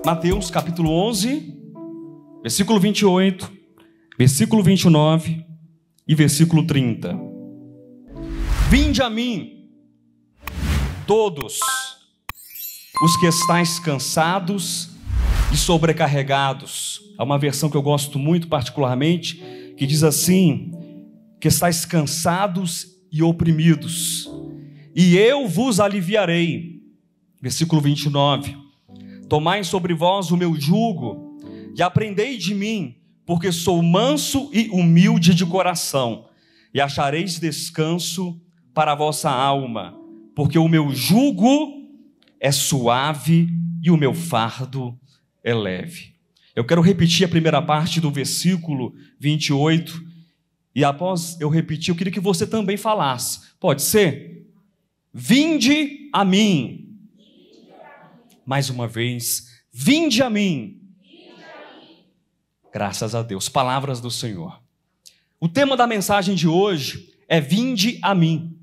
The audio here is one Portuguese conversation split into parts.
Mateus capítulo 11, versículo 28, versículo 29 e versículo 30. Vinde a mim, todos os que estáis cansados e sobrecarregados. Há uma versão que eu gosto muito particularmente, que diz assim: que estáis cansados e oprimidos, e eu vos aliviarei. Versículo 29. Tomai sobre vós o meu jugo, e aprendei de mim, porque sou manso e humilde de coração, e achareis descanso para a vossa alma, porque o meu jugo é suave e o meu fardo é leve. Eu quero repetir a primeira parte do versículo 28, e após eu repetir, eu queria que você também falasse. Pode ser? Vinde a mim. Mais uma vez, vinde a mim. Graças a Deus, palavras do Senhor. O tema da mensagem de hoje é vinde a mim.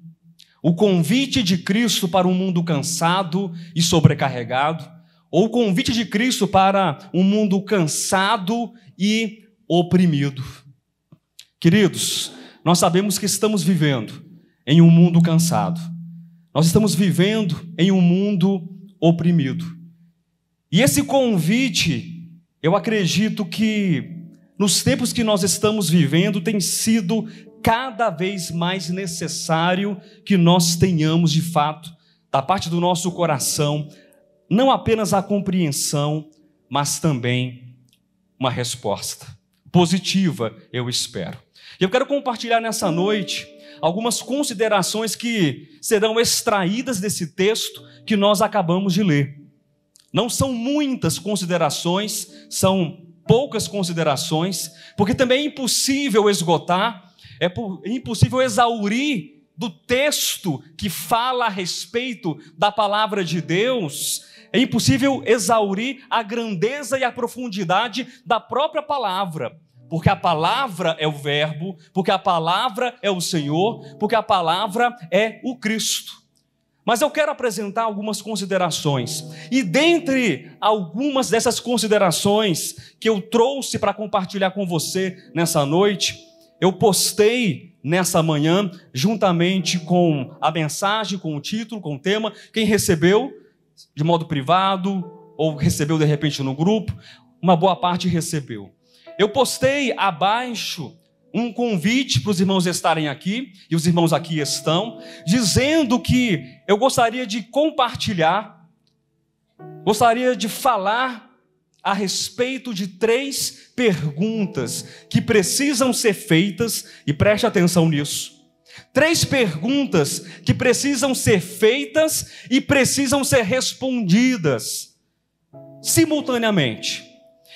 O convite de Cristo para um mundo cansado e sobrecarregado, ou o convite de Cristo para um mundo cansado e oprimido. Queridos, nós sabemos que estamos vivendo em um mundo cansado. Nós estamos vivendo em um mundo oprimido. E esse convite, eu acredito que nos tempos que nós estamos vivendo, tem sido cada vez mais necessário que nós tenhamos de fato, da parte do nosso coração, não apenas a compreensão, mas também uma resposta positiva, eu espero. Eu quero compartilhar nessa noite algumas considerações que serão extraídas desse texto que nós acabamos de ler. Não são muitas considerações, são poucas considerações, porque também é impossível esgotar, é impossível exaurir do texto que fala a respeito da palavra de Deus, é impossível exaurir a grandeza e a profundidade da própria palavra, porque a palavra é o verbo, porque a palavra é o Senhor, porque a palavra é o Cristo. Mas eu quero apresentar algumas considerações, e dentre algumas dessas considerações que eu trouxe para compartilhar com você nessa noite, eu postei nessa manhã, juntamente com a mensagem, com o título, com o tema. Quem recebeu de modo privado, ou recebeu de repente no grupo, uma boa parte recebeu. Eu postei abaixo um convite para os irmãos estarem aqui, e os irmãos aqui estão, dizendo que eu gostaria de compartilhar, gostaria de falar a respeito de 3 perguntas que precisam ser feitas, e preste atenção nisso. 3 perguntas que precisam ser feitas e precisam ser respondidas simultaneamente.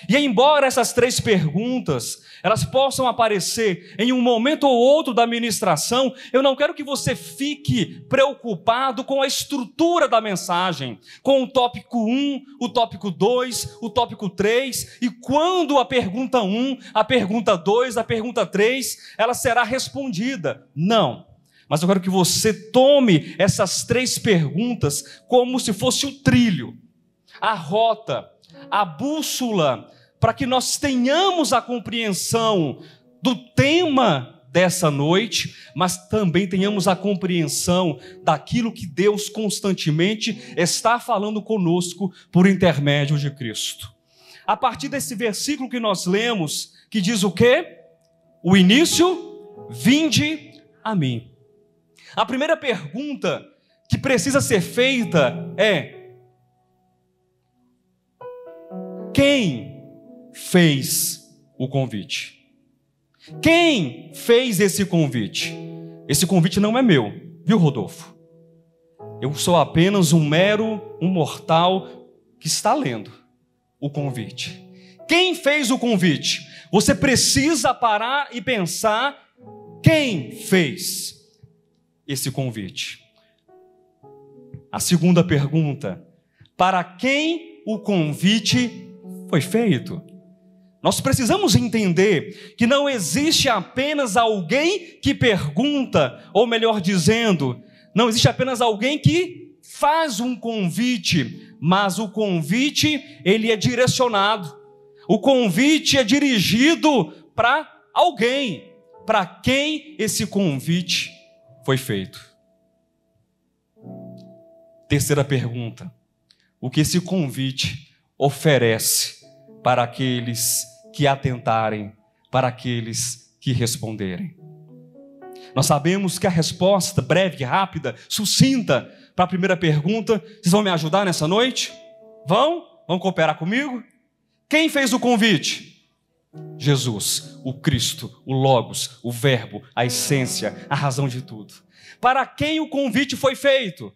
E embora essas 3 perguntas, elas possam aparecer em um momento ou outro da ministração, eu não quero que você fique preocupado com a estrutura da mensagem, com o tópico 1, o tópico 2, o tópico 3, e quando a pergunta 1, a pergunta 2, a pergunta 3, ela será respondida. Não. Mas eu quero que você tome essas 3 perguntas como se fosse o trilho, a rota, a bússola, para que nós tenhamos a compreensão do tema dessa noite, mas também tenhamos a compreensão daquilo que Deus constantemente está falando conosco por intermédio de Cristo. A partir desse versículo que nós lemos, que diz o quê? O início, vinde a mim. A primeira pergunta que precisa ser feita é: quem fez o convite? Quem fez esse convite? Esse convite não é meu, viu, Rodolfo? Eu sou apenas um mortal que está lendo o convite. Quem fez o convite? Você precisa parar e pensar quem fez esse convite. A segunda pergunta: para quem o convite foi feito? Nós precisamos entender que não existe apenas alguém que pergunta, ou melhor dizendo, não existe apenas alguém que faz um convite mas o convite, ele é direcionado. O convite é dirigido para alguém. Para quem esse convite foi feito? Terceira pergunta: o que esse convite oferece para aqueles que atentarem, para aqueles que responderem? Nós sabemos que a resposta breve, rápida, sucinta para a primeira pergunta, vocês vão me ajudar nessa noite? Vão cooperar comigo? Quem fez o convite? Jesus, o Cristo, o Logos, o Verbo, a essência, a razão de tudo. Para quem o convite foi feito?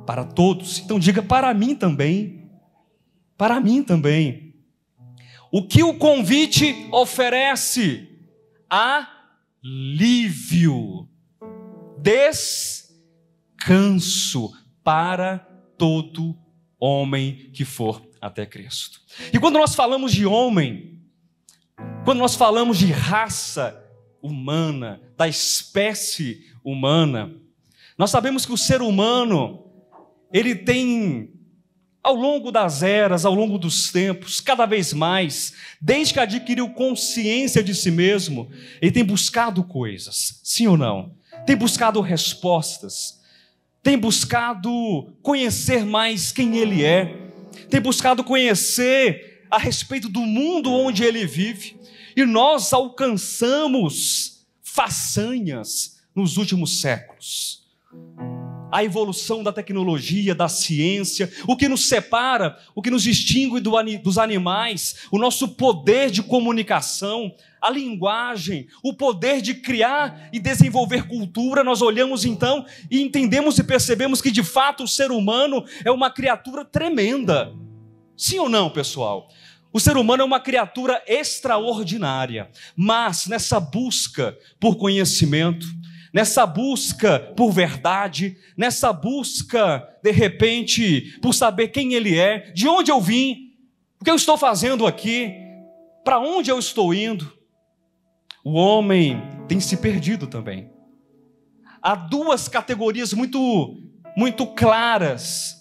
Para todos. Então diga: para mim também. Para mim também. O que o convite oferece? Alívio, descanso para todo homem que for até Cristo. E quando nós falamos de homem, quando nós falamos de raça humana, da espécie humana, nós sabemos que o ser humano, ele tem, ao longo das eras, ao longo dos tempos, cada vez mais, desde que adquiriu consciência de si mesmo, ele tem buscado coisas, sim ou não? Tem buscado respostas, tem buscado conhecer mais quem ele é, tem buscado conhecer a respeito do mundo onde ele vive, e nós alcançamos façanhas nos últimos séculos. A evolução da tecnologia, da ciência, o que nos separa, o que nos distingue dos animais, o nosso poder de comunicação, a linguagem, o poder de criar e desenvolver cultura. Nós olhamos então e entendemos e percebemos que de fato o ser humano é uma criatura tremenda. Sim ou não, pessoal? O ser humano é uma criatura extraordinária, mas nessa busca por conhecimento, nessa busca por verdade, nessa busca, de repente, por saber quem ele é, de onde eu vim, o que eu estou fazendo aqui, para onde eu estou indo, o homem tem se perdido também. Há duas categorias muito claras,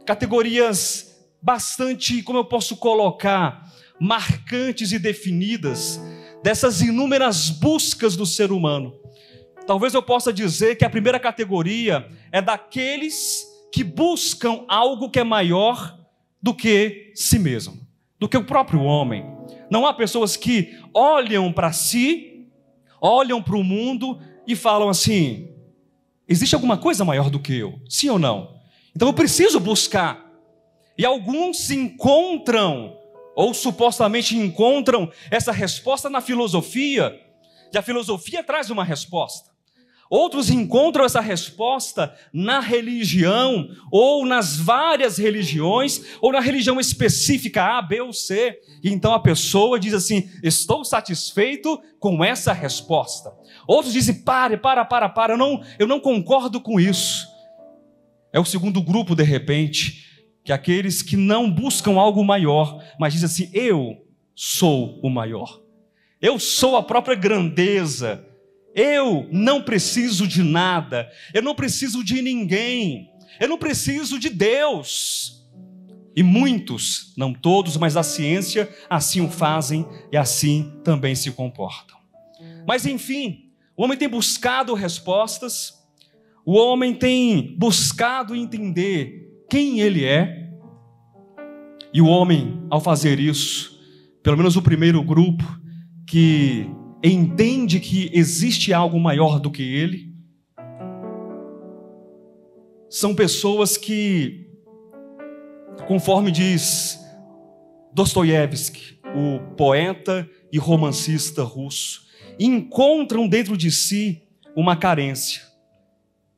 categorias bastante, como eu posso colocar, marcantes e definidas, dessas inúmeras buscas do ser humano. Talvez eu possa dizer que a primeira categoria é daqueles que buscam algo que é maior do que si mesmo, do que o próprio homem. Não há pessoas que olham para si, olham para o mundo e falam assim: existe alguma coisa maior do que eu? Sim ou não? Então eu preciso buscar. E alguns se encontram, ou supostamente encontram, essa resposta na filosofia, e a filosofia traz uma resposta. Outros encontram essa resposta na religião, ou nas várias religiões, ou na religião específica A, B ou C. E então a pessoa diz assim: estou satisfeito com essa resposta. Outros dizem: para, eu não concordo com isso. É o segundo grupo, de repente, que é aqueles que não buscam algo maior, mas dizem assim: eu sou o maior. Eu sou a própria grandeza. Eu não preciso de nada, eu não preciso de ninguém, eu não preciso de Deus. E muitos, não todos, mas a ciência assim o fazem e assim também se comportam. Mas enfim, o homem tem buscado respostas, o homem tem buscado entender quem ele é, e o homem, ao fazer isso, pelo menos o primeiro grupo que entende que existe algo maior do que ele, são pessoas que, conforme diz Dostoiévski, o poeta e romancista russo, encontram dentro de si uma carência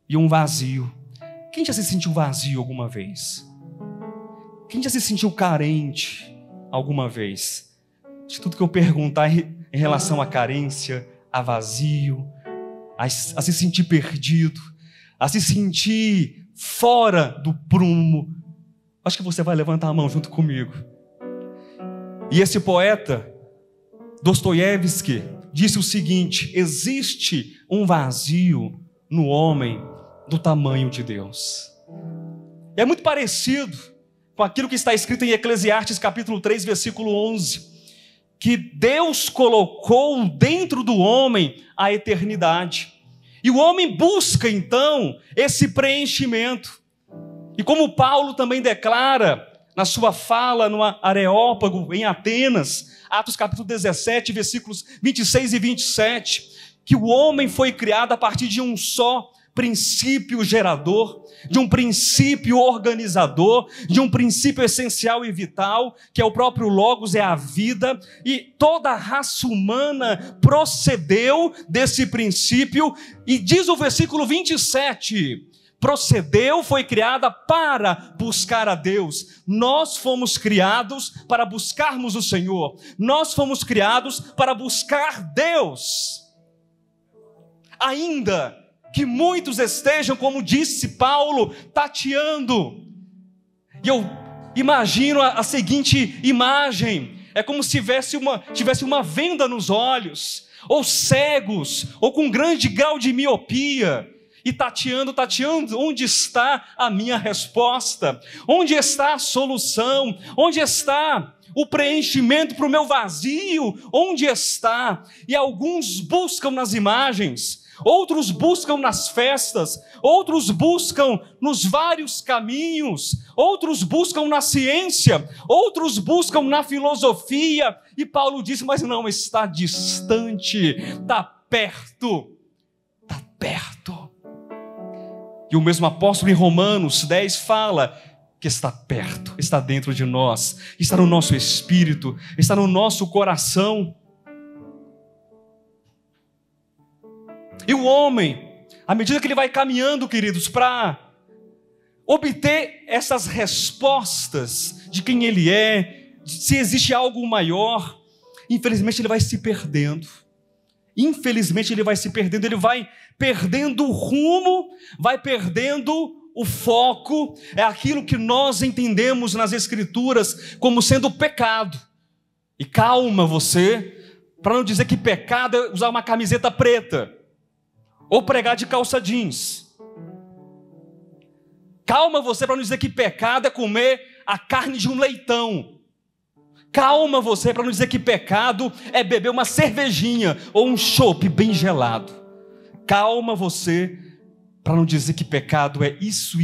e um vazio. Quem já se sentiu vazio alguma vez? Quem já se sentiu carente alguma vez? De tudo que eu perguntar em relação à carência, a vazio, a se sentir perdido, a se sentir fora do prumo, acho que você vai levantar a mão junto comigo. E esse poeta, Dostoiévski, disse o seguinte: existe um vazio no homem do tamanho de Deus. É muito parecido com aquilo que está escrito em Eclesiastes capítulo 3, versículo 11, que Deus colocou dentro do homem a eternidade. E o homem busca, então, esse preenchimento. E como Paulo também declara na sua fala no Areópago, em Atenas, Atos capítulo 17, versículos 26 e 27, que o homem foi criado a partir de um só princípio gerador, de um princípio organizador, de um princípio essencial e vital, que é o próprio Logos, é a vida, e toda a raça humana procedeu desse princípio, e diz o versículo 27, procedeu, foi criada para buscar a Deus. Nós fomos criados para buscarmos o Senhor, nós fomos criados para buscar Deus, ainda que muitos estejam, como disse Paulo, tateando. E eu imagino a seguinte imagem: é como se tivesse uma venda nos olhos, ou cegos, ou com grande grau de miopia, e tateando, onde está a minha resposta? Onde está a solução? Onde está o preenchimento para o meu vazio? Onde está? E alguns buscam nas imagens, outros buscam nas festas, outros buscam nos vários caminhos, outros buscam na ciência, outros buscam na filosofia, e Paulo diz, mas não está distante, está perto, está perto. E o mesmo apóstolo em Romanos 10 fala que está perto, está dentro de nós, está no nosso espírito, está no nosso coração. E o homem, à medida que ele vai caminhando, queridos, para obter essas respostas de quem ele é, se existe algo maior, infelizmente ele vai se perdendo. Infelizmente ele vai se perdendo, ele vai perdendo o rumo, vai perdendo o foco. É aquilo que nós entendemos nas Escrituras como sendo pecado. E calma você, para não dizer que pecado é usar uma camiseta preta, ou pregar de calça jeans. Calma você para não dizer que pecado é comer a carne de um leitão. Calma você para não dizer que pecado é beber uma cervejinha ou um chopp bem gelado. Calma você para não dizer que pecado é isso,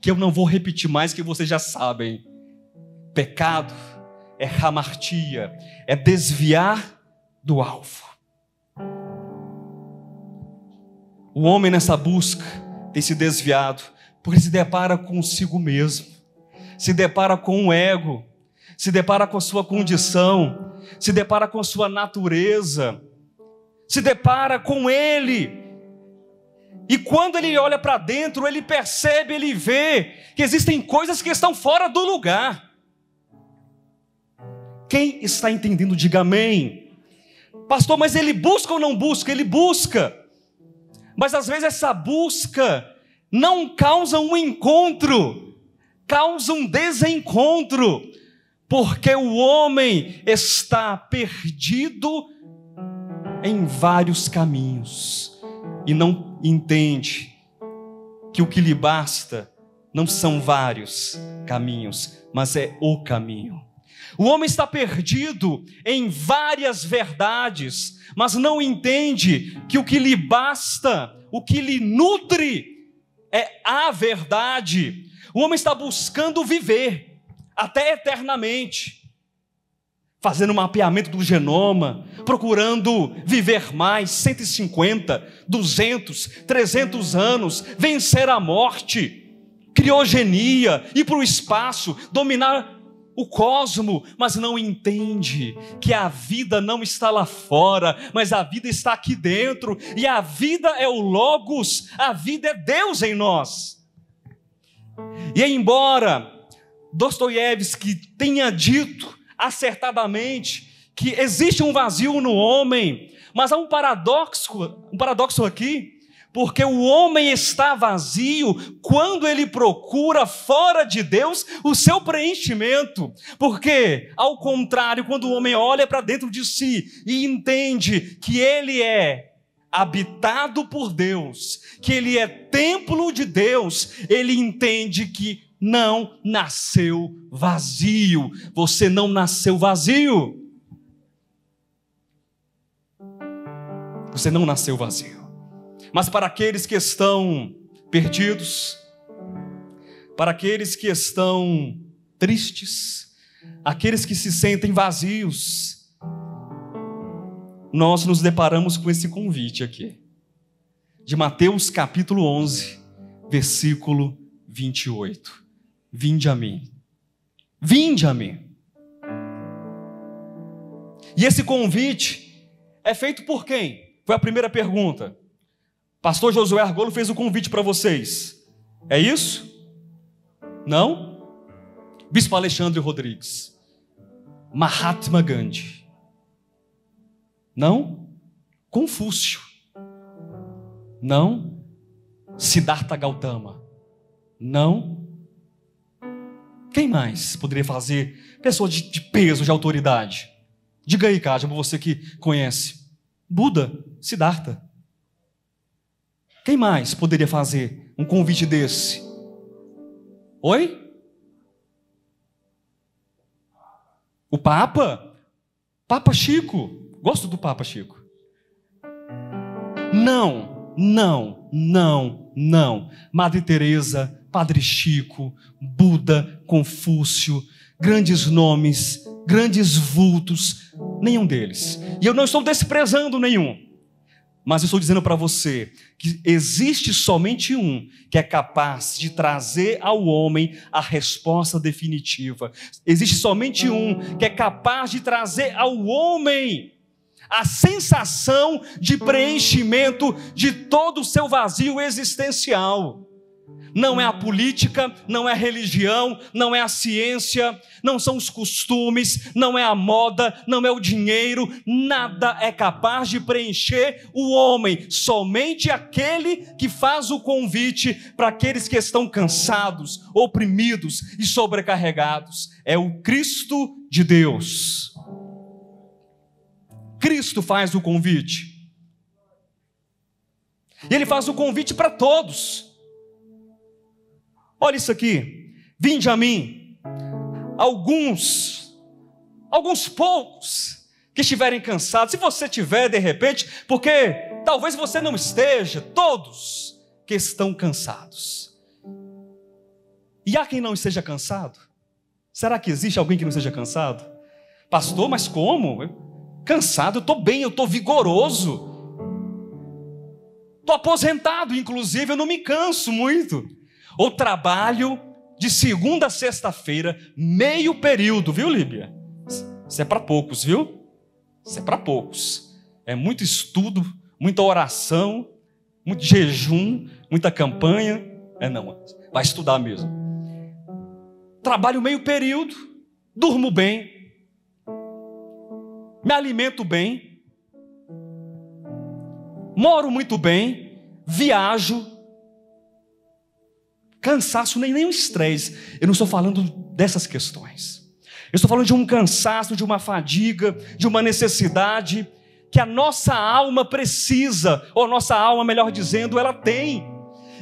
que eu não vou repetir mais, que vocês já sabem. Pecado é hamartia, é desviar do alvo. O homem nessa busca tem se desviado, porque se depara consigo mesmo, se depara com o ego, se depara com a sua condição, se depara com a sua natureza, se depara com ele. E quando ele olha para dentro, ele percebe, ele vê que existem coisas que estão fora do lugar. Quem está entendendo, diga amém. Pastor, mas ele busca ou não busca? Ele busca. Mas às vezes essa busca não causa um encontro, causa um desencontro, porque o homem está perdido em vários caminhos e não entende que o que lhe basta não são vários caminhos, mas é o caminho. O homem está perdido em várias verdades, mas não entende que o que lhe basta, o que lhe nutre, é a verdade. O homem está buscando viver até eternamente, fazendo um mapeamento do genoma, procurando viver mais 150, 200, 300 anos, vencer a morte, criogenia, ir para o espaço, dominar o cosmo, mas não entende que a vida não está lá fora, mas a vida está aqui dentro, e a vida é o Logos, a vida é Deus em nós. E embora Dostoiévski tenha dito acertadamente que existe um vazio no homem, mas há um paradoxo aqui, porque o homem está vazio quando ele procura fora de Deus o seu preenchimento. Porque, ao contrário, quando o homem olha para dentro de si e entende que ele é habitado por Deus, que ele é templo de Deus, ele entende que não nasceu vazio. Você não nasceu vazio. Você não nasceu vazio. Mas para aqueles que estão perdidos, para aqueles que estão tristes, aqueles que se sentem vazios, nós nos deparamos com esse convite aqui, de Mateus capítulo 11, versículo 28. Vinde a mim. Vinde a mim. E esse convite é feito por quem? Foi a primeira pergunta. Pastor Josué Argolo fez o convite para vocês. É isso? Não? Bispo Alexandre Rodrigues. Mahatma Gandhi. Não? Confúcio. Não? Siddhartha Gautama. Não? Quem mais poderia fazer? Pessoa de peso, de autoridade. Diga aí, Cádia, você que conhece. Buda, Siddhartha. Quem mais poderia fazer um convite desse? Oi? O Papa? Papa Chico. Gosto do Papa Chico. Não, não, não, não. Madre Teresa, Padre Chico, Buda, Confúcio, grandes nomes, grandes vultos, nenhum deles. E eu não estou desprezando nenhum, mas eu estou dizendo para você que existe somente um que é capaz de trazer ao homem a resposta definitiva. Existe somente um que é capaz de trazer ao homem a sensação de preenchimento de todo o seu vazio existencial. Não é a política, não é a religião, não é a ciência, não são os costumes, não é a moda, não é o dinheiro, nada é capaz de preencher o homem, somente aquele que faz o convite para aqueles que estão cansados, oprimidos e sobrecarregados. É o Cristo de Deus. Cristo faz o convite. E Ele faz o convite para todos. Olha isso aqui, vinde a mim, alguns poucos que estiverem cansados, se você tiver de repente, porque talvez você não esteja, todos que estão cansados. E há quem não esteja cansado? Será que existe alguém que não esteja cansado? Pastor, mas como? Cansado, eu estou bem, eu estou vigoroso, estou aposentado inclusive, eu não me canso muito. Ou trabalho de segunda a sexta-feira, meio período, viu, Líbia? Isso é para poucos, viu? Isso é para poucos. É muito estudo, muita oração, muito jejum, muita campanha. Não, vai estudar mesmo. Trabalho meio período, durmo bem, me alimento bem, moro muito bem, viajo. Cansaço, nenhum estresse. Eu não estou falando dessas questões. Eu estou falando de um cansaço, de uma fadiga, de uma necessidade que a nossa alma precisa, ou a nossa alma, melhor dizendo, ela tem.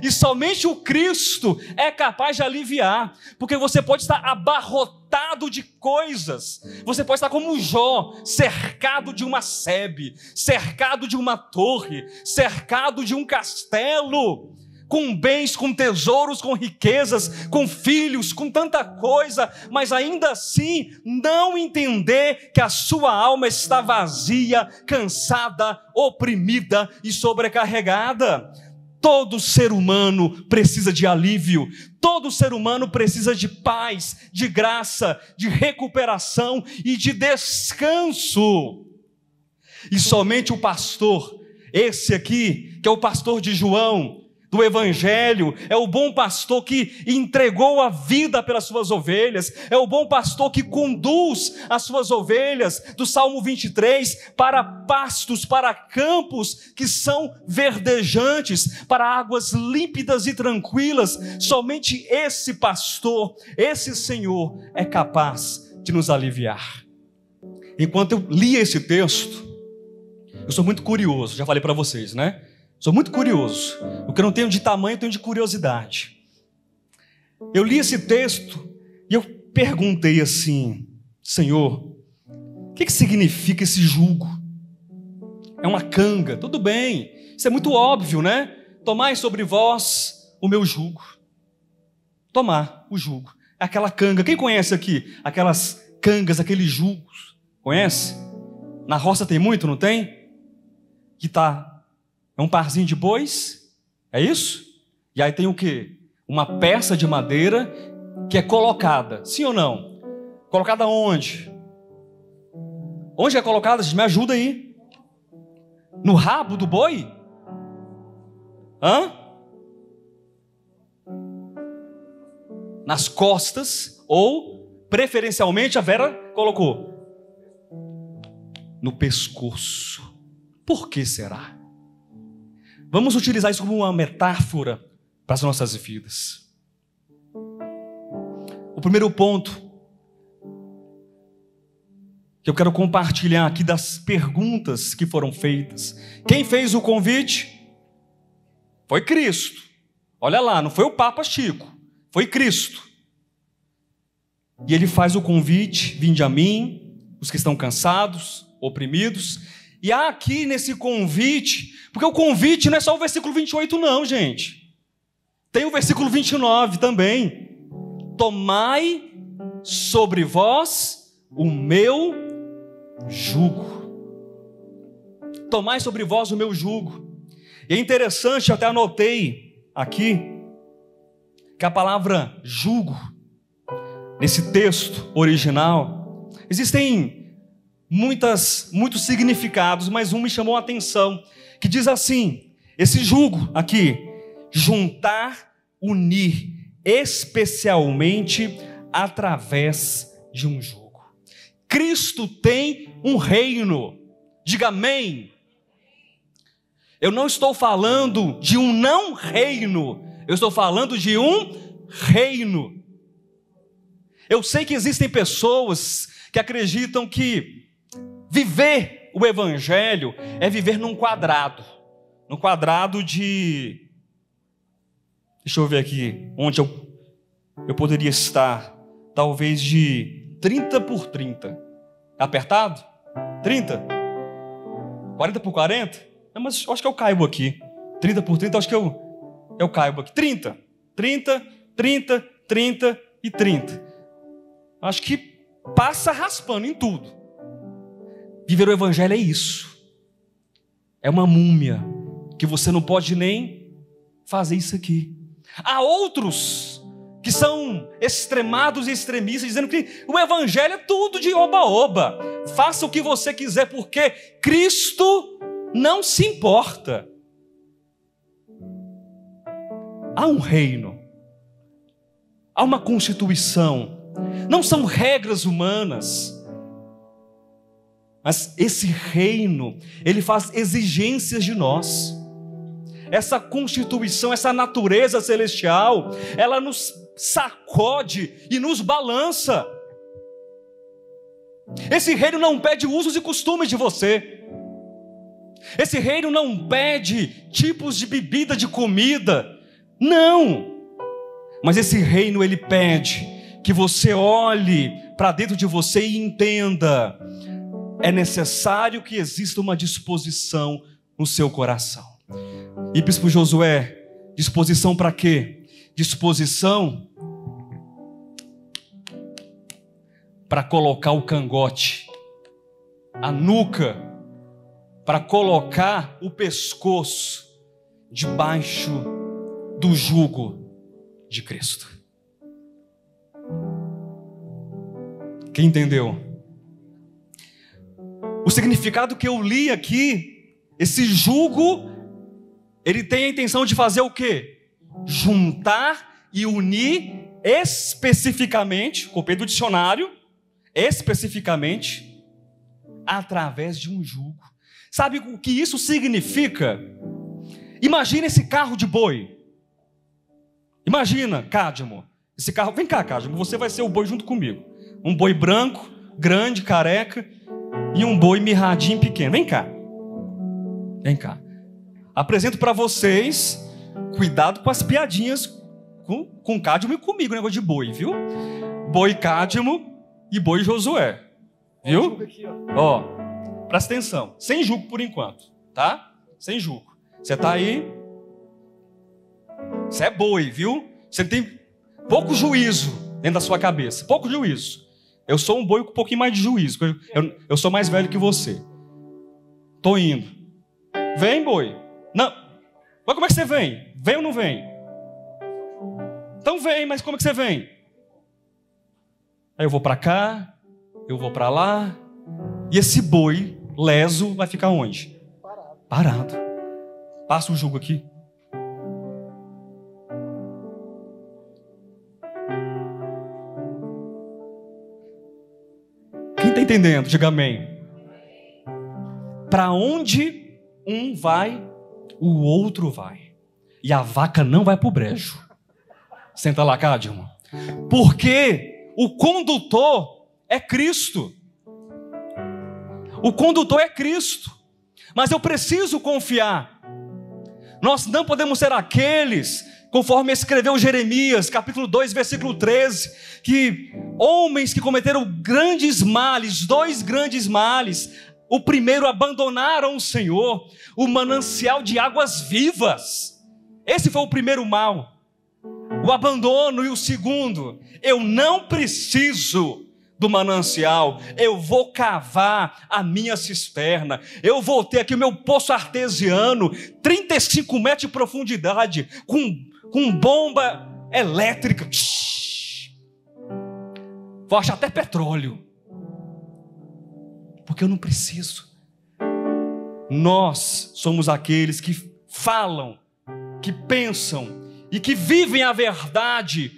E somente o Cristo é capaz de aliviar, porque você pode estar abarrotado de coisas, você pode estar como Jó, cercado de uma sebe, cercado de uma torre, cercado de um castelo, com bens, com tesouros, com riquezas, com filhos, com tanta coisa, mas ainda assim não entender que a sua alma está vazia, cansada, oprimida e sobrecarregada. Todo ser humano precisa de alívio, todo ser humano precisa de paz, de graça, de recuperação e de descanso. E somente o pastor, esse aqui, que é o pastor de João, do Evangelho, é o bom pastor que entregou a vida pelas suas ovelhas, é o bom pastor que conduz as suas ovelhas, do Salmo 23, para pastos, para campos que são verdejantes, para águas límpidas e tranquilas. Somente esse pastor, esse Senhor é capaz de nos aliviar. Enquanto eu lia esse texto, Eu sou muito curioso, já falei para vocês, né? Sou muito curioso. O que eu não tenho de tamanho, eu tenho de curiosidade. Eu li esse texto e eu perguntei assim: Senhor, o que significa esse jugo? É uma canga, tudo bem, isso é muito óbvio, né? Tomai sobre vós o meu jugo. Tomar o jugo. É aquela canga. Quem conhece aqui aquelas cangas, aqueles jugos? Conhece? Na roça tem muito, não tem? Que é um parzinho de bois, é isso? E aí tem o quê? Uma peça de madeira que é colocada, sim ou não? Colocada onde? Onde é colocada? Me ajuda aí. No rabo do boi? Hã? Nas costas, ou preferencialmente a Vera colocou no pescoço. Por que será? Vamos utilizar isso como uma metáfora para as nossas vidas. O primeiro ponto que eu quero compartilhar aqui das perguntas que foram feitas. Quem fez o convite? Foi Cristo. Olha lá, não foi o Papa Chico, foi Cristo. E ele faz o convite: vinde a mim, os que estão cansados, oprimidos. E há aqui nesse convite, porque o convite não é só o versículo 28 não, gente. Tem o versículo 29 também. Tomai sobre vós o meu jugo. Tomai sobre vós o meu jugo. E é interessante, eu até anotei aqui, que a palavra jugo, nesse texto original, existem muitos significados, mas um me chamou a atenção, que diz assim: esse jugo aqui, juntar, unir, especialmente através de um jugo. Cristo tem um reino, diga amém. Eu não estou falando de um não reino, eu estou falando de um reino. Eu sei que existem pessoas que acreditam que viver o evangelho é viver num quadrado de... Deixa eu ver aqui, onde eu poderia estar, talvez de 30 por 30. Apertado? 30? 40 por 40? Não, mas eu acho que eu caibo aqui. 30 por 30, acho que eu caibo aqui. 30, 30, 30, 30 e 30. Acho que passa raspando em tudo. Viver o evangelho é isso. É uma múmia que você não pode nem fazer isso aqui. Há outros que são extremados e extremistas, dizendo que o evangelho é tudo de oba-oba. Faça o que você quiser, porque Cristo não se importa. Há um reino, há uma constituição, não são regras humanas, mas esse reino, ele faz exigências de nós. Essa constituição, essa natureza celestial, ela nos sacode e nos balança. Esse reino não pede usos e costumes de você. Esse reino não pede tipos de bebida, de comida. Não. Mas esse reino, ele pede que você olhe para dentro de você e entenda: é necessário que exista uma disposição no seu coração. E bispo Josué, disposição para quê? Disposição para colocar o cangote, a nuca, para colocar o pescoço debaixo do jugo de Cristo. Quem entendeu? O significado que eu li aqui, esse jugo, ele tem a intenção de fazer o quê? Juntar e unir especificamente, copiei do dicionário, especificamente, através de um jugo. Sabe o que isso significa? Imagina esse carro de boi. Imagina, Cádimo, esse carro. Vem cá, Cádimo, você vai ser o boi junto comigo. Um boi branco, grande, careca, e um boi mirradinho pequeno. Vem cá. Vem cá. Apresento para vocês, cuidado com as piadinhas com Cádimo e comigo, negócio de boi, viu? Boi Cádimo e boi Josué, viu? Ó, presta atenção, sem julgo por enquanto, tá? Sem julgo. Você tá aí, você é boi, viu? Você tem pouco juízo dentro da sua cabeça, pouco juízo. Eu sou um boi com um pouquinho mais de juízo, eu sou mais velho que você. Tô indo. Vem, boi. Não. Mas como é que você vem? Vem ou não vem? Então vem, mas como é que você vem? Aí eu vou para cá, eu vou para lá, e esse boi leso vai ficar onde? Parado. Passa o jugo aqui. Quem está entendendo? Diga amém. Para onde um vai, o outro vai. E a vaca não vai para o brejo. Senta lá, Cádimo. Porque o condutor é Cristo. O condutor é Cristo. Mas eu preciso confiar. Nós não podemos ser aqueles, conforme escreveu Jeremias, capítulo 2, versículo 13, que homens que cometeram grandes males, 2 grandes males. O primeiro, abandonaram o Senhor, o manancial de águas vivas. Esse foi o primeiro mal. O abandono. E o segundo, eu não preciso do manancial, eu vou cavar a minha cisterna, eu vou ter aqui o meu poço artesiano, 35 metros de profundidade, com bomba elétrica. Vou achar até petróleo, porque eu não preciso. Nós somos aqueles que falam, que pensam e que vivem a verdade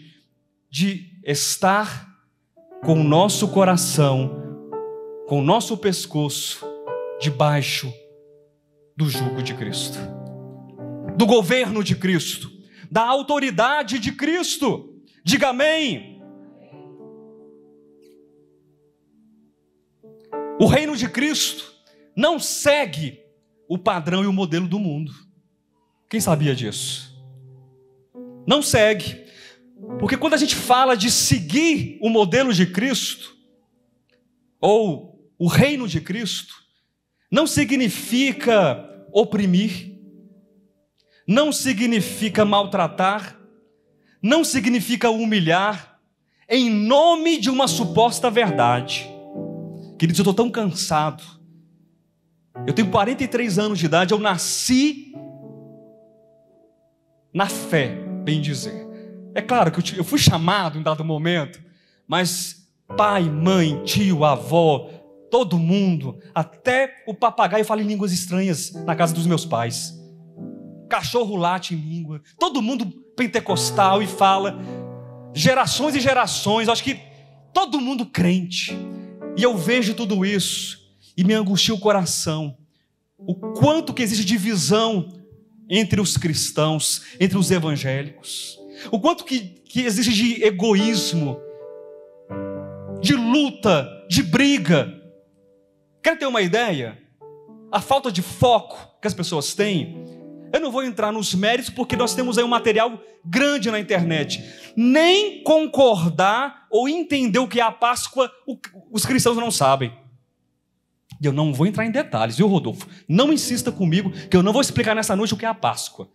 de estar com o nosso coração, com o nosso pescoço debaixo do jugo de Cristo, do governo de Cristo, da autoridade de Cristo. Diga amém. O reino de Cristo não segue o padrão e o modelo do mundo. Quem sabia disso? Não segue. Porque quando a gente fala de seguir o modelo de Cristo, ou o reino de Cristo, não significa oprimir, não significa maltratar, não significa humilhar, em nome de uma suposta verdade. Queridos, eu estou tão cansado. Eu tenho 43 anos de idade, eu nasci na fé, bem dizer. É claro que eu fui chamado em dado momento, mas pai, mãe, tio, avó, todo mundo, até o papagaio fala em línguas estranhas na casa dos meus pais. Cachorro late em língua, todo mundo pentecostal e fala, gerações e gerações, acho que todo mundo crente. E eu vejo tudo isso e me angustia o coração. O quanto que existe divisão entre os cristãos, entre os evangélicos. O quanto que existe de egoísmo, de luta, de briga. Quer ter uma ideia? A falta de foco que as pessoas têm. Eu não vou entrar nos méritos porque nós temos aí um material grande na internet. Nem concordar ou entender o que é a Páscoa, os cristãos não sabem. E eu não vou entrar em detalhes, viu, Rodolfo? Não insista comigo que eu não vou explicar nessa noite o que é a Páscoa.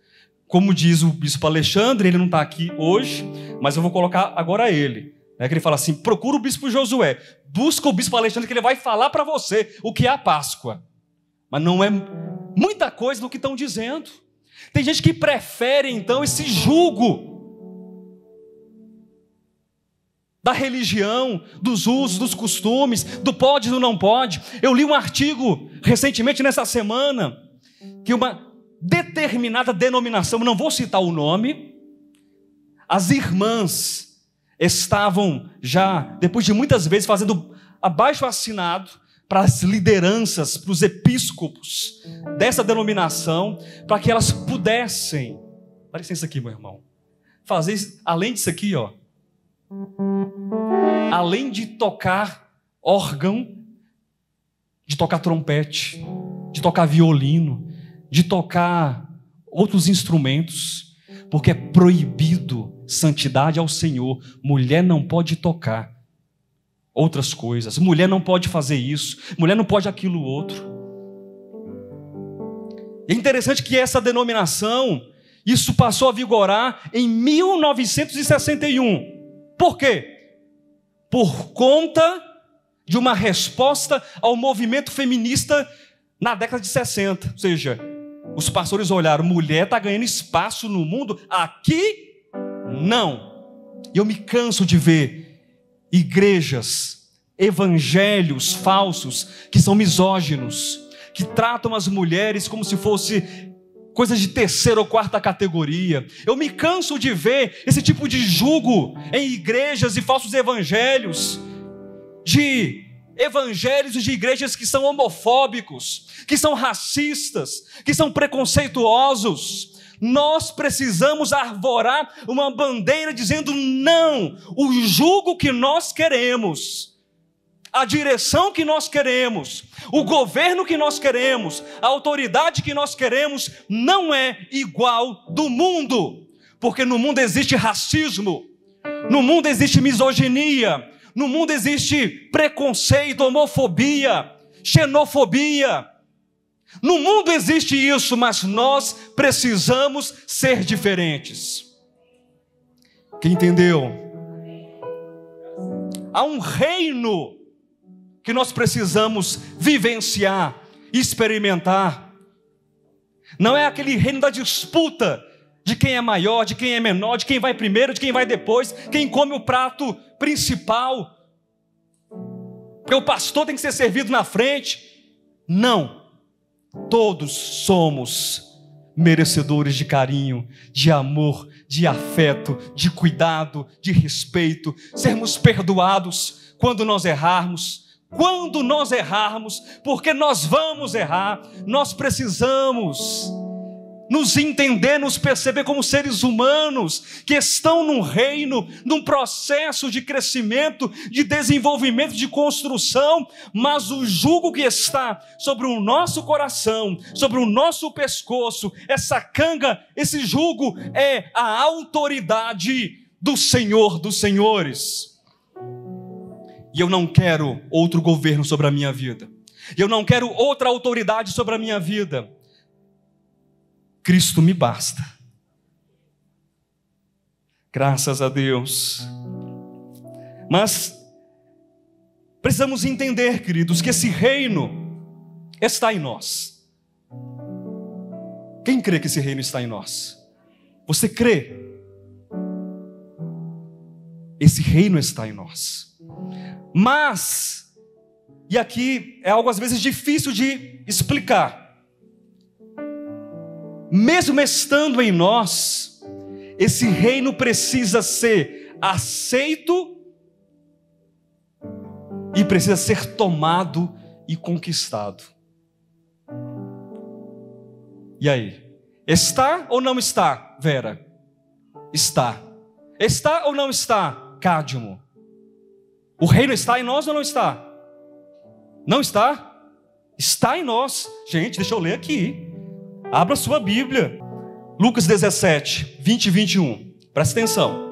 Como diz o bispo Alexandre, ele não está aqui hoje, mas eu vou colocar agora ele. Que ele fala assim, procura o bispo Josué, busca o bispo Alexandre que ele vai falar para você o que é a Páscoa. Mas não é muita coisa do que estão dizendo. Tem gente que prefere então esse jugo da religião, dos usos, dos costumes, do pode e do não pode. Eu li um artigo recentemente nessa semana que uma determinada denominação, não vou citar o nome, as irmãs estavam já, depois de muitas vezes, fazendo abaixo-assinado para as lideranças, para os episcopos dessa denominação, para que elas pudessem, dá licença aqui, meu irmão, fazer, além disso aqui, ó, além de tocar órgão, de tocar trompete, de tocar violino, de tocar outros instrumentos, porque é proibido santidade ao Senhor. Mulher não pode tocar outras coisas, mulher não pode fazer isso, mulher não pode aquilo outro. É interessante que essa denominação, isso passou a vigorar em 1961. Por quê? Por conta de uma resposta ao movimento feminista na década de 60. Ou seja, os pastores olharam, mulher está ganhando espaço no mundo, aqui não. E eu me canso de ver igrejas, evangelhos falsos, que são misóginos, que tratam as mulheres como se fosse coisas de terceira ou quarta categoria. Eu me canso de ver esse tipo de jugo em igrejas e falsos evangelhos, de evangelhos e de igrejas que são homofóbicos, que são racistas, que são preconceituosos. Nós precisamos arvorar uma bandeira dizendo não, o jugo que nós queremos, a direção que nós queremos, o governo que nós queremos, a autoridade que nós queremos não é igual do mundo, porque no mundo existe racismo, no mundo existe misoginia, no mundo existe preconceito, homofobia, xenofobia. No mundo existe isso, mas nós precisamos ser diferentes. Quem entendeu? Há um reino que nós precisamos vivenciar, experimentar. Não é aquele reino da disputa de quem é maior, de quem é menor, de quem vai primeiro, de quem vai depois, quem come o prato principal, porque o pastor tem que ser servido na frente. Não, todos somos merecedores de carinho, de amor, de afeto, de cuidado, de respeito, sermos perdoados quando nós errarmos. Quando nós errarmos, porque nós vamos errar, nós precisamos nos entender, nos perceber como seres humanos que estão num reino, num processo de crescimento, de desenvolvimento, de construção, mas o jugo que está sobre o nosso coração, sobre o nosso pescoço, essa canga, esse jugo é a autoridade do Senhor dos Senhores. E eu não quero outro governo sobre a minha vida. Eu não quero outra autoridade sobre a minha vida. Cristo me basta. Graças a Deus. Mas precisamos entender, queridos, que esse reino está em nós. Quem crê que esse reino está em nós? Você crê? Esse reino está em nós. Mas, e aqui é algo às vezes difícil de explicar, mesmo estando em nós, esse reino precisa ser aceito e precisa ser tomado e conquistado. E aí? Está ou não está, Vera? Está. Está ou não está, Cádimo? O reino está em nós ou não está? Não está? Está em nós. Gente, deixa eu ler aqui. Abra sua Bíblia. Lucas 17, 20 e 21. Presta atenção.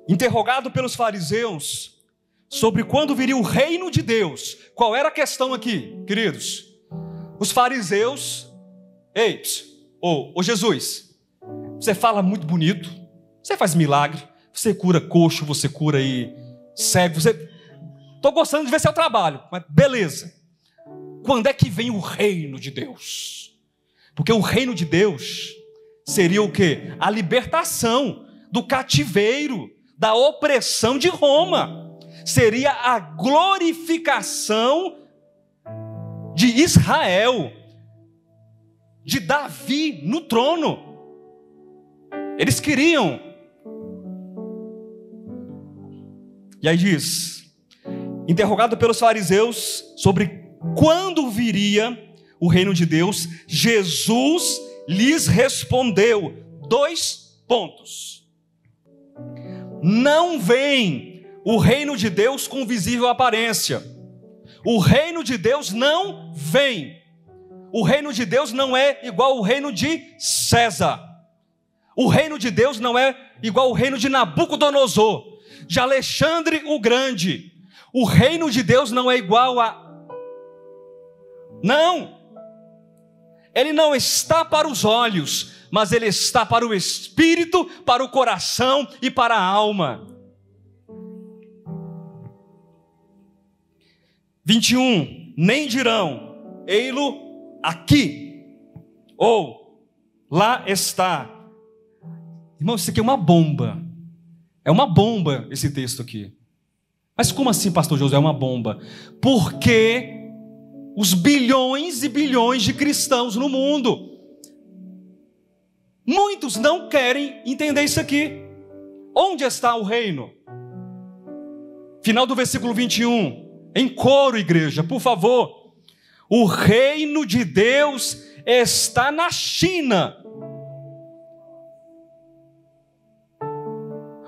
Interrogado pelos fariseus sobre quando viria o reino de Deus. Qual era a questão aqui, queridos? Os fariseus... Ei, ô Jesus, você fala muito bonito, você faz milagre, você cura coxo, você cura aí cego, estou gostando de ver seu trabalho, mas beleza. Quando é que vem o reino de Deus? Porque o reino de Deus seria o quê? A libertação do cativeiro, da opressão de Roma. Seria a glorificação de Israel, de Davi no trono. Eles queriam. E aí diz, interrogado pelos fariseus sobre quando viria o reino de Deus, Jesus lhes respondeu 2 pontos. Não vem o reino de Deus com visível aparência. O reino de Deus não vem. o reino de Deus não é igual ao reino de César. O reino de Deus não é igual ao reino de Nabucodonosor, de Alexandre o Grande. O reino de Deus não é igual a... Não! Ele não está para os olhos, mas ele está para o espírito, para o coração e para a alma. 21, nem dirão, ei-lo aqui, ou lá está. Irmão, isso aqui é uma bomba. É uma bomba esse texto aqui. Mas como assim, pastor José, é uma bomba? Porque os bilhões e bilhões de cristãos no mundo, muitos não querem entender isso aqui. Onde está o reino? Final do versículo 21. Em coro, igreja, por favor. O reino de Deus está na China.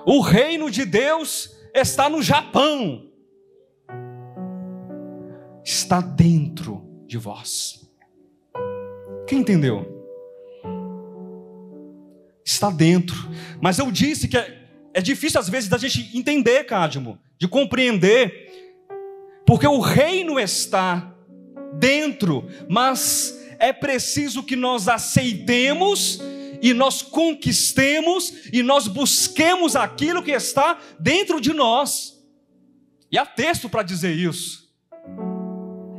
O reino de Deus está no Japão. Está dentro de vós. Quem entendeu? Está dentro. Mas eu disse que é difícil às vezes da gente entender, Cadmo, de compreender, porque o reino está dentro, mas é preciso que nós aceitemos e nós conquistemos e nós busquemos aquilo que está dentro de nós. E há texto para dizer isso.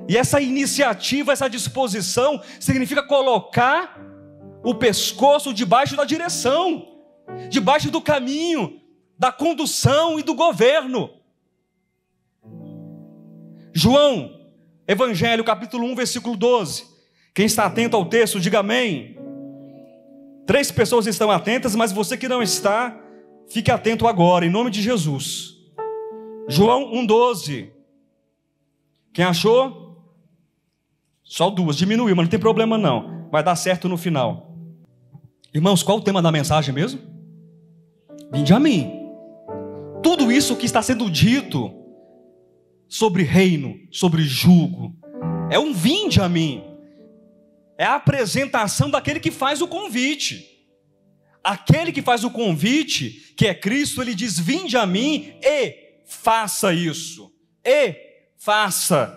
E essa iniciativa, essa disposição significa colocar o pescoço debaixo da direção, debaixo do caminho, da condução e do governo. João, Evangelho, capítulo 1, versículo 12. Quem está atento ao texto, diga amém. 3 pessoas estão atentas, mas você que não está, fique atento agora, em nome de Jesus. João 1,12. Quem achou? Só 2, diminuiu, mas não tem problema não. Vai dar certo no final. Irmãos, qual o tema da mensagem mesmo? Vinde a mim. Tudo isso que está sendo dito sobre reino, sobre jugo, é um vinde a mim. É a apresentação daquele que faz o convite. Aquele que faz o convite, que é Cristo, ele diz, vinde a mim e faça isso. E faça.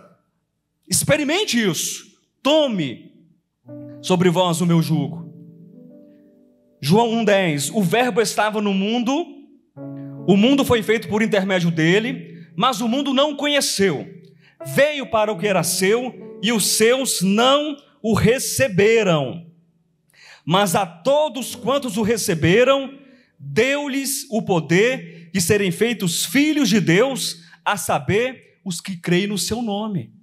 Experimente isso. Tome sobre vós o meu jugo. João 1,10. O verbo estava no mundo, o mundo foi feito por intermédio dele, mas o mundo não o conheceu. Veio para o que era seu, e os seus não o receberam. Mas a todos quantos o receberam, deu-lhes o poder de serem feitos filhos de Deus, a saber, os que creem no seu nome.